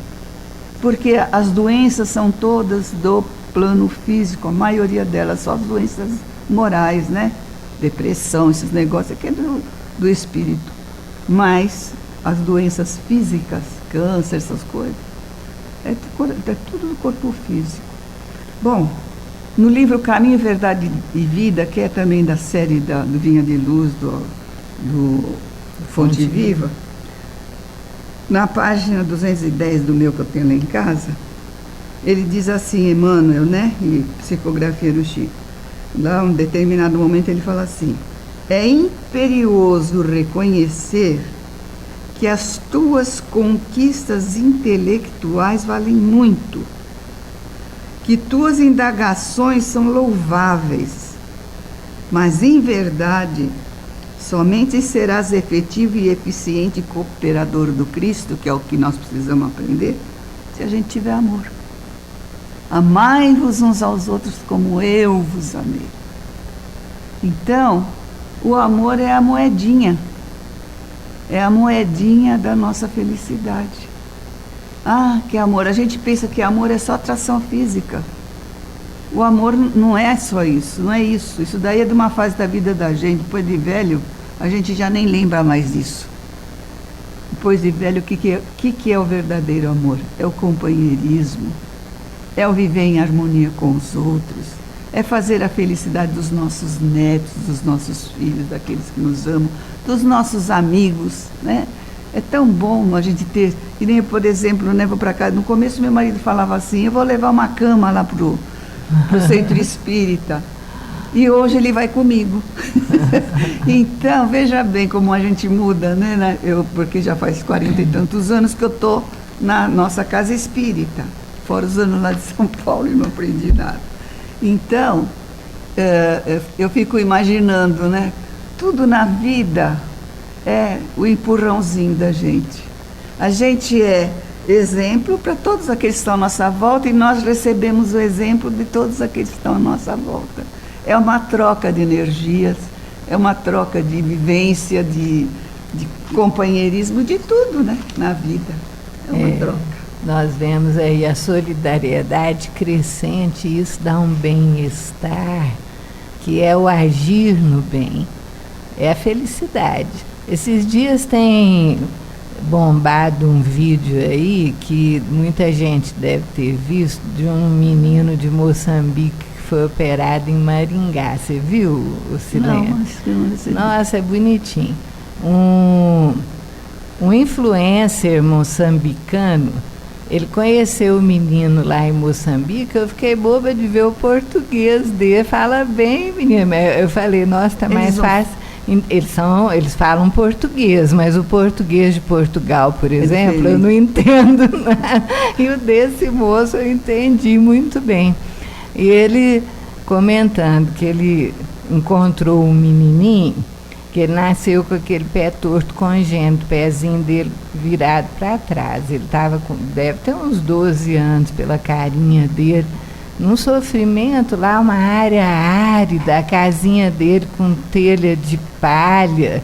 porque as doenças são todas do plano físico, a maioria delas, só as doenças morais, né? Depressão, esses negócios aqui é do espírito, mas as doenças físicas, câncer, essas coisas, é tudo do corpo físico. Bom, no livro Caminho, Verdade e Vida, que é também da série do Vinha de Luz, do Fonte Viva, na página 210 do meu que eu tenho lá em casa, ele diz assim, Emmanuel, né? E psicografia do Chico. Lá, em um determinado momento, ele fala assim: é imperioso reconhecer que as tuas conquistas intelectuais valem muito, que tuas indagações são louváveis, mas, em verdade, somente serás efetivo e eficiente cooperador do Cristo, que é o que nós precisamos aprender, se a gente tiver amor. Amai-vos uns aos outros como eu vos amei. Então, o amor é a moedinha. É a moedinha da nossa felicidade. Ah, que amor. A gente pensa que amor é só atração física. O amor não é só isso, não é isso. Isso daí é de uma fase da vida da gente. Depois de velho, a gente já nem lembra mais disso. Depois de velho, o que é o verdadeiro amor? É o companheirismo. É o viver em harmonia com os outros. É fazer a felicidade dos nossos netos, dos nossos filhos, daqueles que nos amam, dos nossos amigos, né? É tão bom a gente ter, que nem, por exemplo, né, vou para cá, no começo meu marido falava assim, eu vou levar uma cama lá pro centro espírita, e hoje ele vai comigo. Então, veja bem como a gente muda, né? Porque já faz 40 e tantos anos que eu estou na nossa casa espírita, fora os anos lá de São Paulo, e não aprendi nada. Então, eu fico imaginando, né? Tudo na vida é o empurrãozinho da gente. A gente é exemplo para todos aqueles que estão à nossa volta e nós recebemos o exemplo de todos aqueles que estão à nossa volta. É uma troca de energias, é uma troca de vivência, de companheirismo, de tudo, né? Na vida. É uma troca. Nós vemos aí a solidariedade crescente, e isso dá um bem-estar, que é o agir no bem, é a felicidade. Esses dias tem bombado um vídeo aí, que muita gente deve ter visto, de um menino de Moçambique que foi operado em Maringá. Você viu, o Silene? Não, nossa, é bonitinho. Um influencer moçambicano, ele conheceu o menino lá em Moçambique. Eu fiquei boba de ver o português dele. Fala bem, menino. Eu falei, nossa, tá mais fácil. Eles falam português, mas o português de Portugal, por exemplo, eu não entendo nada. E o desse moço eu entendi muito bem. E ele comentando que ele encontrou um menininho, que ele nasceu com aquele pé torto congênito, o pezinho dele virado para trás. Ele deve ter uns 12 anos pela carinha dele, num sofrimento lá, uma área árida, a casinha dele com telha de palha,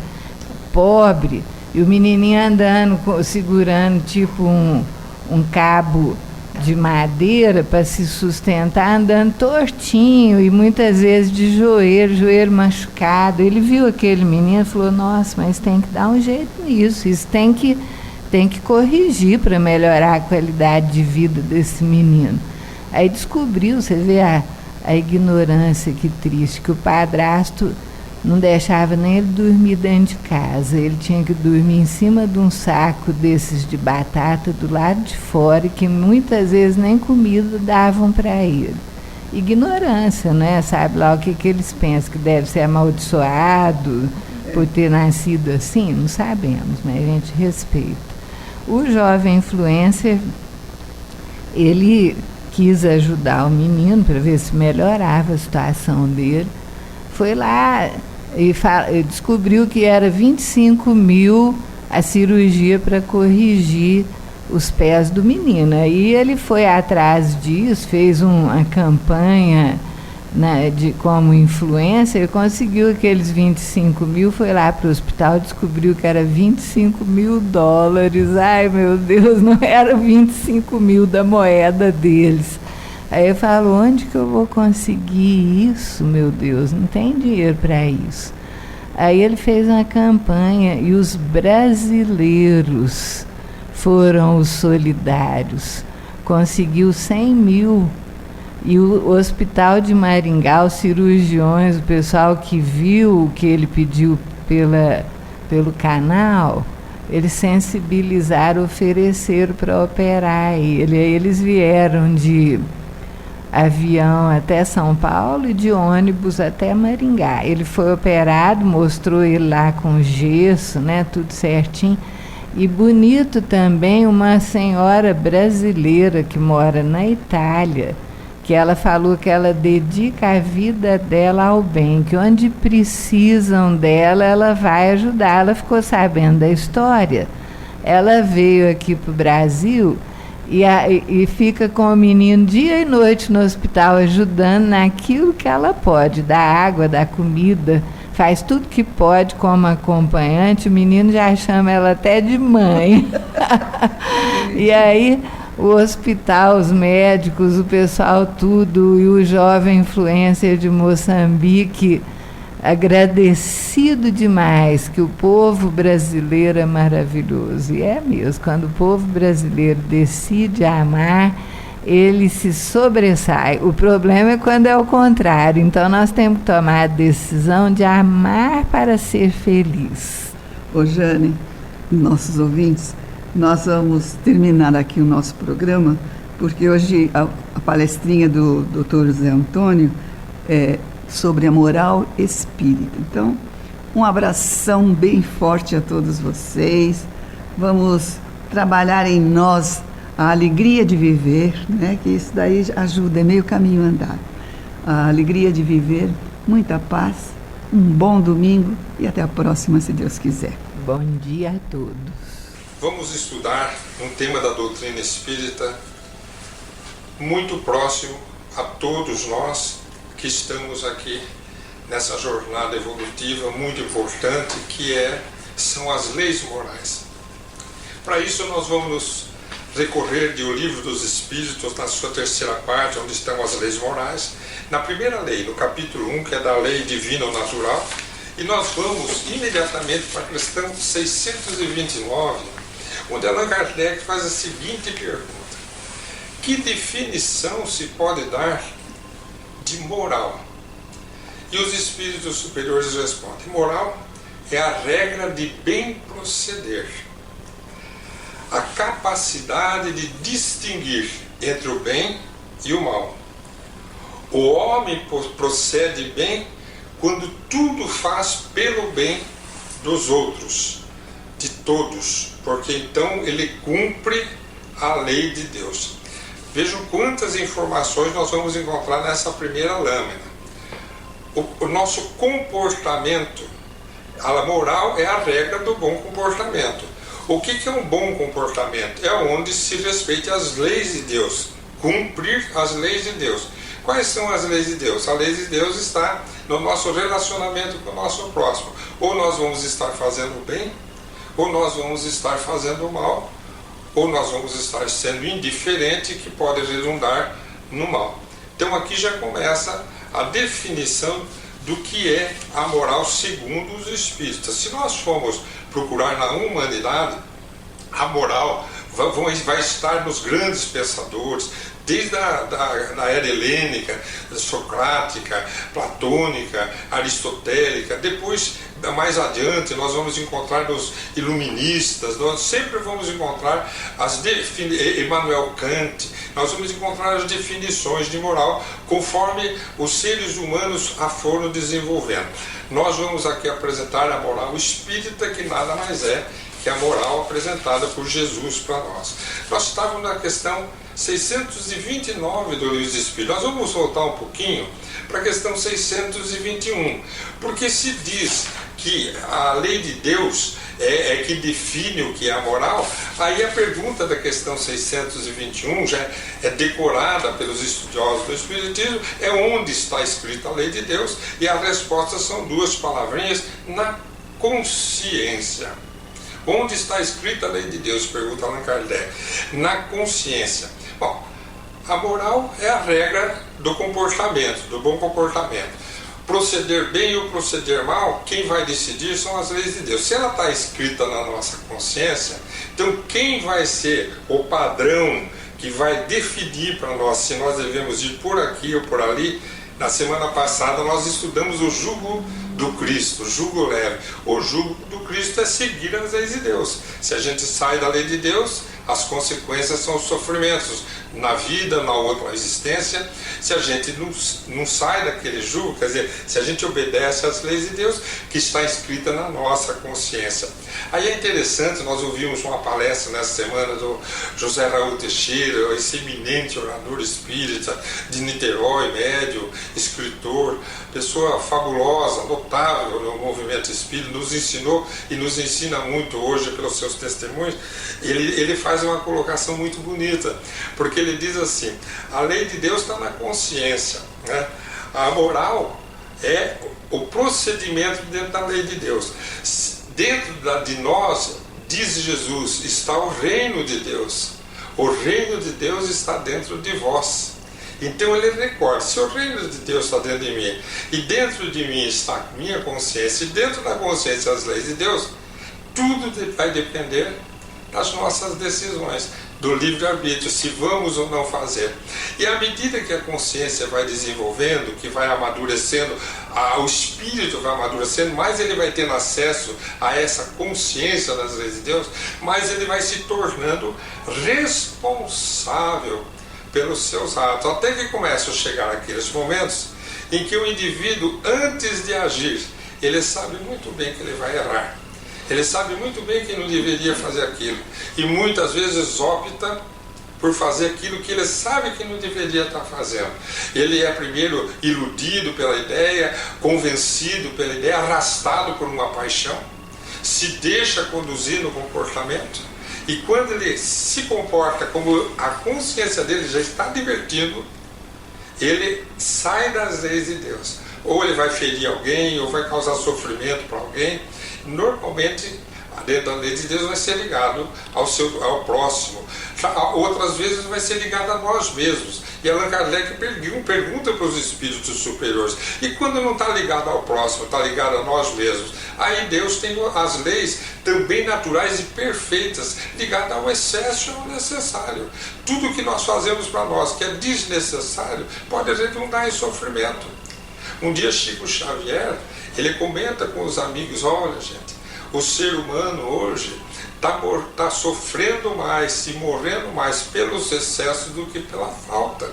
pobre. E o menininho andando, segurando tipo um cabo de madeira para se sustentar, andando tortinho e muitas vezes de joelho machucado. Ele viu aquele menino e falou: nossa, mas tem que dar um jeito nisso, isso tem que corrigir para melhorar a qualidade de vida desse menino. Aí descobriu, você vê a ignorância, que triste, que o padrasto não deixava nem ele dormir dentro de casa. Ele tinha que dormir em cima de um saco desses de batata do lado de fora, e que muitas vezes nem comida davam para ele. Ignorância, né? Sabe lá o que eles pensam, que deve ser amaldiçoado por ter nascido assim? Não sabemos, mas a gente respeita. O jovem influencer, ele quis ajudar o menino para ver se melhorava a situação dele. Foi lá e descobriu que era 25 mil a cirurgia para corrigir os pés do menino. Aí ele foi atrás disso, fez uma campanha, né, como influencer, conseguiu aqueles 25 mil, foi lá para o hospital, descobriu que era 25 mil dólares. Ai, meu Deus, não era 25 mil da moeda deles. Aí eu falo: onde que eu vou conseguir isso, meu Deus? Não tem dinheiro para isso. Aí ele fez uma campanha e os brasileiros foram os solidários. Conseguiu 100 mil. E o hospital de Maringá, os cirurgiões, o pessoal que viu o que ele pediu pelo canal, eles sensibilizaram, ofereceram para operar ele. Aí eles vieram de avião até São Paulo e de ônibus até Maringá. Ele foi operado, mostrou ele lá com gesso, né, tudo certinho. E bonito também, uma senhora brasileira que mora na Itália, que ela falou que ela dedica a vida dela ao bem, que onde precisam dela, ela vai ajudar. Ela ficou sabendo da história, ela veio aqui para o Brasil e fica com o menino dia e noite no hospital, ajudando naquilo que ela pode, dar água, dar comida, faz tudo que pode como acompanhante. O menino já chama ela até de mãe. E aí o hospital, os médicos, o pessoal tudo, e o jovem influencer de Moçambique, agradecido demais, que o povo brasileiro é maravilhoso. E é mesmo, quando o povo brasileiro decide amar, ele se sobressai. O problema é quando é o contrário. Então nós temos que tomar a decisão de amar para ser feliz. Ô Jane, nossos ouvintes, nós vamos terminar aqui o nosso programa, porque hoje a palestrinha do Dr. José Antônio é sobre a moral espírita. Então, um abração bem forte a todos vocês. Vamos trabalhar em nós a alegria de viver, né? Que isso daí ajuda, é meio caminho andado. A alegria de viver, muita paz, um bom domingo e até a próxima, se Deus quiser. Bom dia a todos. Vamos estudar um tema da doutrina espírita muito próximo a todos nós que estamos aqui nessa jornada evolutiva muito importante, que são as leis morais. Para isso nós vamos recorrer de O Livro dos Espíritos, na sua terceira parte, onde estão as leis morais, na primeira lei, no capítulo 1, que é da lei divina ou natural, e nós vamos imediatamente para a questão 629, onde Allan Kardec faz a seguinte pergunta: que definição se pode dar de moral? E os espíritos superiores respondem: moral é a regra de bem proceder, a capacidade de distinguir entre o bem e o mal. O homem procede bem quando tudo faz pelo bem dos outros, de todos, porque então ele cumpre a lei de Deus. Vejam quantas informações nós vamos encontrar nessa primeira lâmina. O nosso comportamento, a moral é a regra do bom comportamento. O que é um bom comportamento? É onde se respeite as leis de Deus, cumprir as leis de Deus. Quais são as leis de Deus? A lei de Deus está no nosso relacionamento com o nosso próximo. Ou nós vamos estar fazendo bem, ou nós vamos estar fazendo mal, ou nós vamos estar sendo indiferente, que pode redundar no mal. Então aqui já começa a definição do que é a moral segundo os espíritas. Se nós formos procurar na humanidade, a moral vai estar nos grandes pensadores, desde a era helênica, socrática, platônica, aristotélica. Depois, mais adiante, nós vamos encontrar nos iluministas, nós sempre vamos encontrar Immanuel Kant, nós vamos encontrar as definições de moral conforme os seres humanos a foram desenvolvendo. Nós vamos aqui apresentar a moral espírita, que nada mais é que a moral apresentada por Jesus para nós. Nós estávamos na questão 629 do Livro dos Espíritos. Nós vamos voltar um pouquinho para a questão 621, porque se diz que a lei de Deus é que define o que é a moral, aí a pergunta da questão 621 já é decorada pelos estudiosos do Espiritismo, é onde está escrita a lei de Deus, e a resposta são duas palavrinhas: na consciência. Onde está escrita a lei de Deus? Pergunta Allan Kardec. Na consciência. Bom, a moral é a regra do comportamento, do bom comportamento. Proceder bem ou proceder mal, quem vai decidir são as leis de Deus. Se ela está escrita na nossa consciência, então quem vai ser o padrão que vai definir para nós se nós devemos ir por aqui ou por ali? Na semana passada nós estudamos o jugo do Cristo, o jugo leve. O jugo do Cristo é seguir as leis de Deus. Se a gente sai da lei de Deus, as consequências são os sofrimentos na vida, na outra existência. Se a gente não sai daquele jugo, quer dizer, se a gente obedece às leis de Deus, que está escrita na nossa consciência. Aí é interessante, nós ouvimos uma palestra nessa semana do José Raul Teixeira, esse eminente orador espírita de Niterói, médium, escritor, pessoa fabulosa, notável no movimento espírita, nos ensinou e nos ensina muito hoje pelos seus testemunhos. Ele faz uma colocação muito bonita, porque ele diz assim: a lei de Deus está na consciência, né? A moral é o procedimento dentro da lei de Deus. Dentro de nós, diz Jesus, está o reino de Deus. O reino de Deus está dentro de vós. Então ele recorda: se o reino de Deus está dentro de mim, e dentro de mim está a minha consciência, e dentro da consciência as leis de Deus, tudo vai depender das nossas decisões, do livre-arbítrio, se vamos ou não fazer. E à medida que a consciência vai desenvolvendo, que vai amadurecendo, o espírito vai amadurecendo, mais ele vai tendo acesso a essa consciência das leis de Deus, mais ele vai se tornando responsável pelos seus atos, até que começam a chegar aqueles momentos em que o indivíduo, antes de agir, ele sabe muito bem que ele vai errar. Ele sabe muito bem que não deveria fazer aquilo. E muitas vezes opta por fazer aquilo que ele sabe que não deveria estar fazendo. Ele é primeiro iludido pela ideia, convencido pela ideia, arrastado por uma paixão, se deixa conduzir no comportamento. E quando ele se comporta como a consciência dele já está divertindo, ele sai das leis de Deus. Ou ele vai ferir alguém, ou vai causar sofrimento para alguém. Normalmente, dentro da lei de Deus, vai ser ligado ao próximo. Outras vezes vai ser ligado a nós mesmos. E Allan Kardec pergunta para os espíritos superiores: e quando não está ligado ao próximo, está ligado a nós mesmos? Aí Deus tem as leis também naturais e perfeitas, ligadas ao excesso e ao necessário. Tudo que nós fazemos para nós que é desnecessário pode redundar em sofrimento. Um dia Chico Xavier, ele comenta com os amigos: olha gente, o ser humano hoje está sofrendo mais e morrendo mais pelos excessos do que pela falta.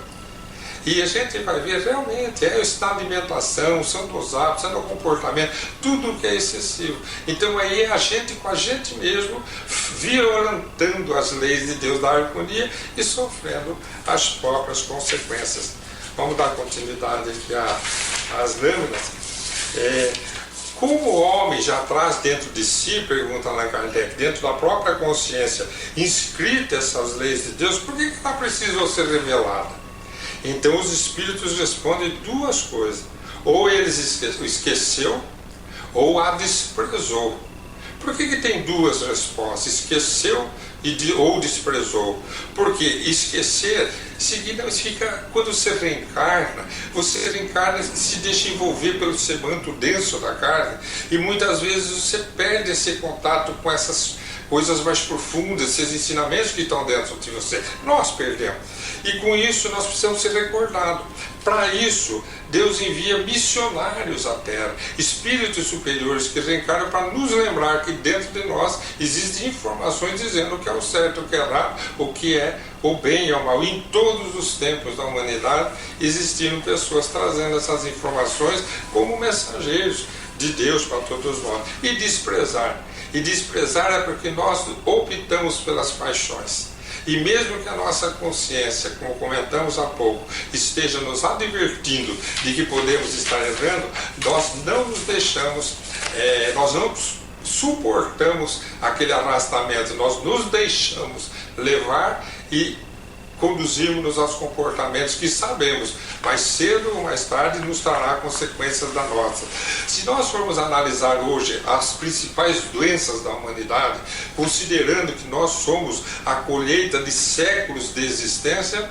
E a gente vai ver realmente, está a alimentação, são os hábitos, é o comportamento, tudo que é excessivo. Então aí é a gente com a gente mesmo, violentando as leis de Deus da harmonia e sofrendo as próprias consequências. Vamos dar continuidade aqui às lâminas. Como o homem já traz dentro de si, pergunta Allan Kardec, dentro da própria consciência, inscrita essas leis de Deus, por que ela precisou ser revelada? Então os espíritos respondem duas coisas: ou eles esqueceu, ou a desprezou. Por que tem duas respostas? Esqueceu ou desprezou? Porque esquecer significa, quando você reencarna se deixa envolver pelo semento denso da carne, e muitas vezes você perde esse contato com essas coisas mais profundas, esses ensinamentos que estão dentro de você. Nós perdemos. E com isso nós precisamos ser recordados. Para isso, Deus envia missionários à Terra, espíritos superiores que reencarnam para nos lembrar que dentro de nós existem informações dizendo o que é o certo, o que é errado, o que é o bem e o mal. E em todos os tempos da humanidade existiram pessoas trazendo essas informações como mensageiros de Deus para todos nós. E desprezar é porque nós optamos pelas paixões. E mesmo que a nossa consciência, como comentamos há pouco, esteja nos advertindo de que podemos estar errando, nós não nos deixamos, nós não suportamos aquele arrastamento, nós nos deixamos levar e conduzimos-nos aos comportamentos que sabemos, mais cedo ou mais tarde, nos trará consequências da nossa. Se nós formos analisar hoje as principais doenças da humanidade, considerando que nós somos a colheita de séculos de existência,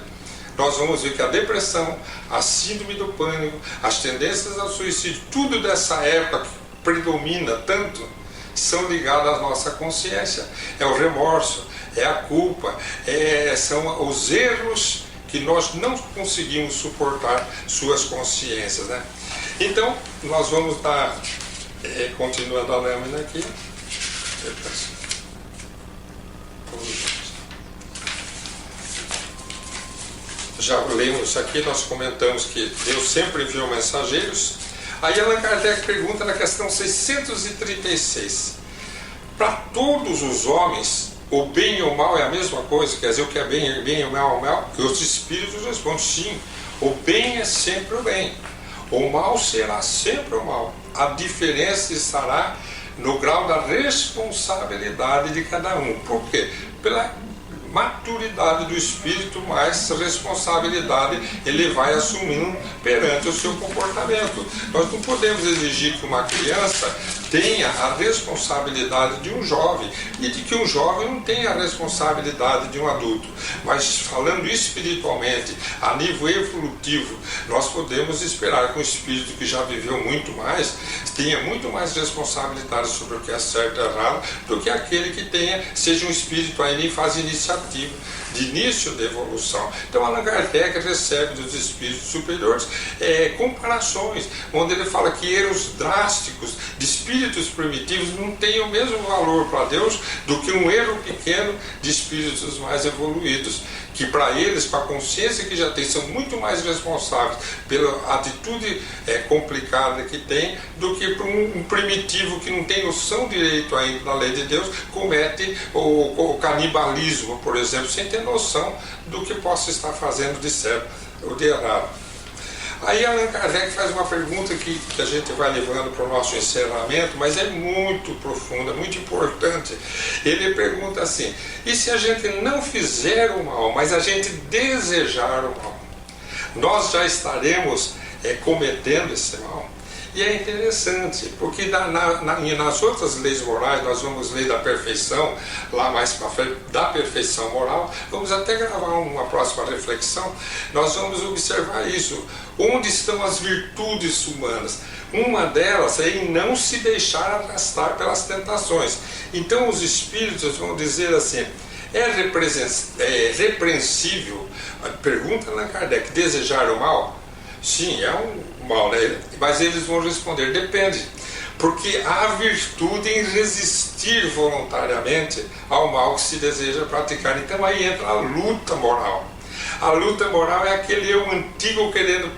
nós vamos ver que a depressão, a síndrome do pânico, as tendências ao suicídio, tudo dessa época que predomina tanto, são ligadas à nossa consciência. É o remorso, é a culpa, são os erros que nós não conseguimos suportar suas consciências, né? Então, nós vamos dar, continuando a lâmina aqui, já lemos isso aqui, nós comentamos que Deus sempre enviou mensageiros. Aí Allan Kardec pergunta na questão 636, para todos os homens, o bem e o mal é a mesma coisa? Quer dizer, o que é bem e o mal é o mal? E os espíritos respondem, sim, o bem é sempre o bem, o mal será sempre o mal. A diferença estará no grau da responsabilidade de cada um. Por quê? Pela maturidade do espírito, mais responsabilidade ele vai assumindo perante o seu comportamento. Nós não podemos exigir que uma criança tenha a responsabilidade de um jovem e de que um jovem não tenha a responsabilidade de um adulto. Mas falando espiritualmente, a nível evolutivo, nós podemos esperar que um espírito que já viveu muito mais tenha muito mais responsabilidade sobre o que é certo e errado do que aquele que seja um espírito ainda em fase iniciativa, de início da evolução. Então Allan Kardec recebe dos espíritos superiores comparações, onde ele fala que erros drásticos de espíritos primitivos não têm o mesmo valor para Deus do que um erro pequeno de espíritos mais evoluídos, que para eles, com a consciência que já tem, são muito mais responsáveis pela atitude complicada que tem, do que para um primitivo que não tem noção direito ainda da lei de Deus, comete o canibalismo, por exemplo, sem ter noção do que possa estar fazendo de certo ou de errado. Aí Allan Kardec faz uma pergunta que a gente vai levando para o nosso encerramento, mas é muito profunda, muito importante. Ele pergunta assim, e se a gente não fizer o mal, mas a gente desejar o mal, nós já estaremos cometendo esse mal? E é interessante, porque nas outras leis morais, nós vamos ler da perfeição, lá mais para frente, da perfeição moral, vamos até gravar uma próxima reflexão, nós vamos observar isso. Onde estão as virtudes humanas? Uma delas é em não se deixar arrastar pelas tentações. Então os espíritos vão dizer assim, é repreensível, pergunta Allan Kardec, desejar o mal? Sim, é um mal, né? Mas eles vão responder, depende, porque há virtude em resistir voluntariamente ao mal que se deseja praticar. Então aí entra a luta moral. A luta moral é aquele eu antigo querendo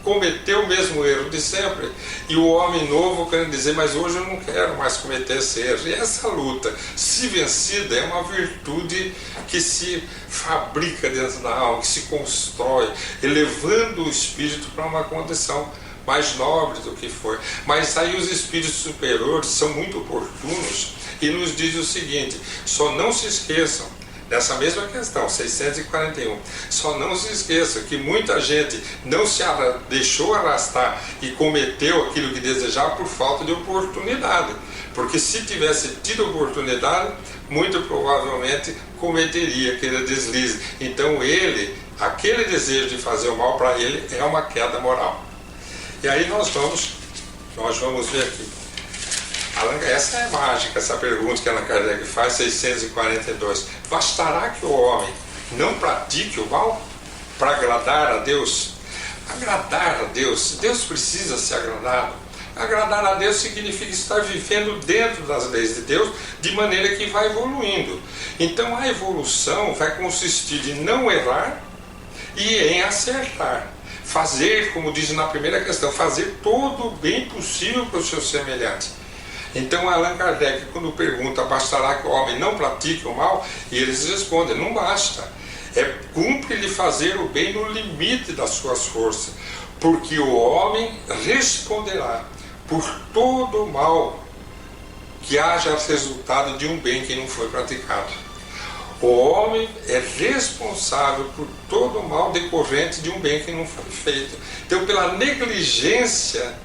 cometer o mesmo erro de sempre, e o homem novo querendo dizer, mas hoje eu não quero mais cometer esse erro. E essa luta, se vencida, é uma virtude que se fabrica dentro da alma, que se constrói, elevando o espírito para uma condição mais nobre do que foi. Mas aí os espíritos superiores são muito oportunos e nos dizem o seguinte, só não se esqueçam nessa mesma questão, 641. Só não se esqueça que muita gente não se deixou arrastar e cometeu aquilo que desejava por falta de oportunidade. Porque se tivesse tido oportunidade, muito provavelmente cometeria aquele deslize. Então aquele desejo de fazer o mal para ele é uma queda moral. E aí nós vamos ver aqui. Essa é mágica, essa pergunta que Allan Kardec faz, 642. Bastará que o homem não pratique o mal para agradar a Deus? Agradar a Deus, Deus precisa ser agradado. Agradar a Deus significa estar vivendo dentro das leis de Deus, de maneira que vai evoluindo. Então a evolução vai consistir em não errar e em acertar. Fazer, como diz na primeira questão, fazer todo o bem possível para o seu semelhante. Então Allan Kardec, quando pergunta, bastará que o homem não pratique o mal? E eles respondem, não basta. Cumpre-lhe fazer o bem no limite das suas forças, porque o homem responderá por todo o mal que haja resultado de um bem que não foi praticado. O homem é responsável por todo o mal decorrente de um bem que não foi feito. Então, pela negligência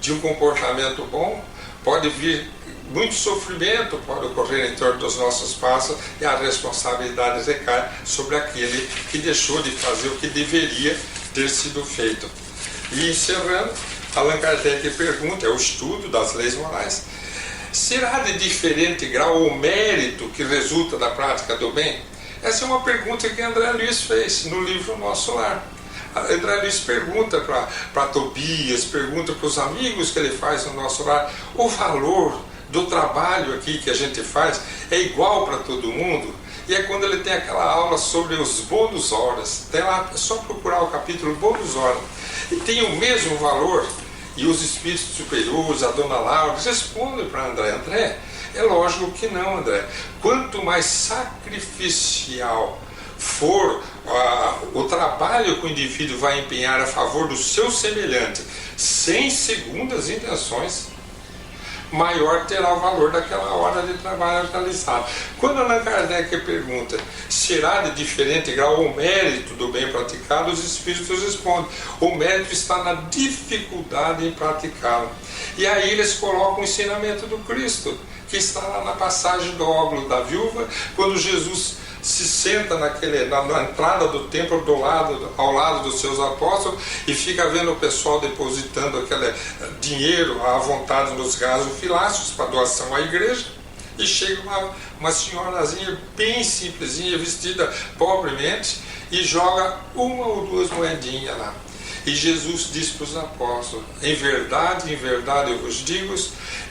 de um comportamento bom, pode vir muito sofrimento, pode ocorrer em torno dos nossos passos, e a responsabilidade recai sobre aquele que deixou de fazer o que deveria ter sido feito. E encerrando, Allan Kardec pergunta, é o estudo das leis morais: será de diferente grau o mérito que resulta da prática do bem? Essa é uma pergunta que André Luiz fez no livro Nosso Lar. André Luiz pergunta para Tobias, pergunta para os amigos que ele faz no Nosso Lar: o valor do trabalho aqui que a gente faz é igual para todo mundo? E é quando ele tem aquela aula sobre os bônus horas. Tem lá, é só procurar o capítulo bônus horas. E tem o mesmo valor. E os espíritos superiores, a dona Laura, respondem para André: é lógico que não, André. Quanto mais sacrificial for o trabalho que o indivíduo vai empenhar a favor do seu semelhante, sem segundas intenções, maior terá o valor daquela hora de trabalho realizado. Quando Allan Kardec pergunta, será de diferente grau o mérito do bem praticado, os espíritos respondem, o mérito está na dificuldade em praticá-lo. E aí eles colocam o ensinamento do Cristo, que está lá na passagem do óbolo da viúva, quando Jesus se senta na entrada do templo ao lado dos seus apóstolos e fica vendo o pessoal depositando aquele dinheiro à vontade nos gasofiláceos para doação à igreja, e chega uma senhorazinha bem simplesinha, vestida pobremente, e joga uma ou duas moedinhas lá. E Jesus diz para os apóstolos: em verdade eu vos digo,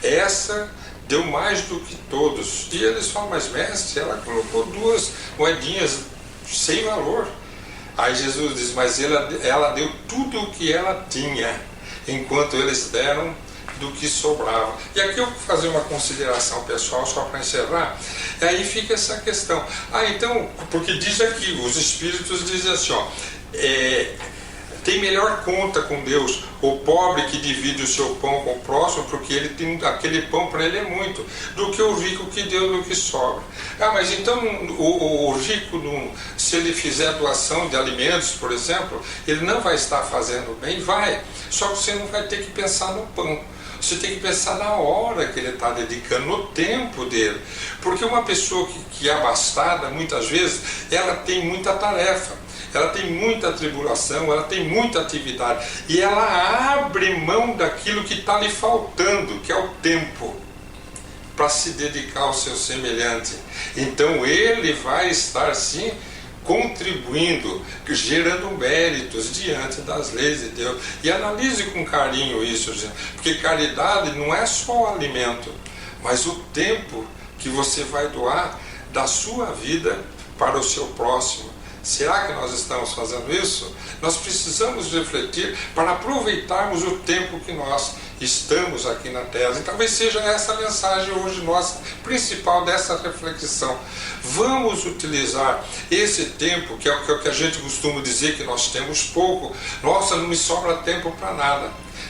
essa deu mais do que todos. E eles falam: mas mestre, ela colocou duas moedinhas sem valor. Aí Jesus diz: mas ela deu tudo o que ela tinha, enquanto eles deram do que sobrava. E aqui eu vou fazer uma consideração pessoal, só para encerrar. E aí fica essa questão. Então, porque diz aqui, os espíritos dizem assim, tem melhor conta com Deus o pobre que divide o seu pão com o próximo, porque ele tem aquele pão, para ele é muito, do que o rico que deu do que sobra. Mas então o rico, se ele fizer doação de alimentos, por exemplo, ele não vai estar fazendo bem? Vai, só que você não vai ter que pensar no pão. Você tem que pensar na hora que ele está dedicando, no tempo dele. Porque uma pessoa que é abastada, muitas vezes, ela tem muita tarefa, ela tem muita tribulação, ela tem muita atividade, e ela abre mão daquilo que está lhe faltando, que é o tempo, para se dedicar ao seu semelhante. Então ele vai estar sim contribuindo, gerando méritos diante das leis de Deus. E analise com carinho isso, gente, porque caridade não é só o alimento, mas o tempo que você vai doar da sua vida para o seu próximo. Será que nós estamos fazendo isso? Nós precisamos refletir para aproveitarmos o tempo que nós estamos aqui na Terra. E talvez seja essa a mensagem hoje nossa, principal dessa reflexão. Vamos utilizar esse tempo, que é o que a gente costuma dizer que nós temos pouco. Nossa, não me sobra tempo para nada,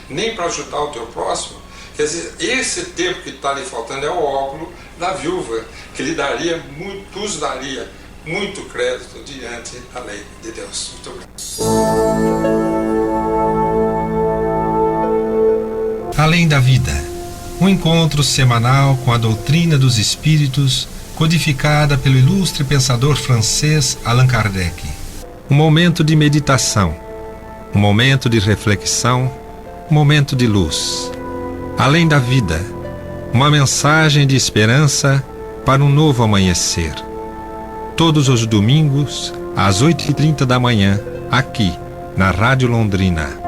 nem para ajudar o teu próximo. Quer dizer, esse tempo que está lhe faltando é o óculo da viúva, que lhe daria muito, nos daria muito crédito diante da lei de Deus. Muito obrigado. Além da vida, um encontro semanal com a doutrina dos espíritos, codificada pelo ilustre pensador francês Allan Kardec. Um momento de meditação, um momento de reflexão, um momento de luz. Além da vida, uma mensagem de esperança para um novo amanhecer. Todos os domingos, às 8h30 da manhã, aqui, na Rádio Londrina.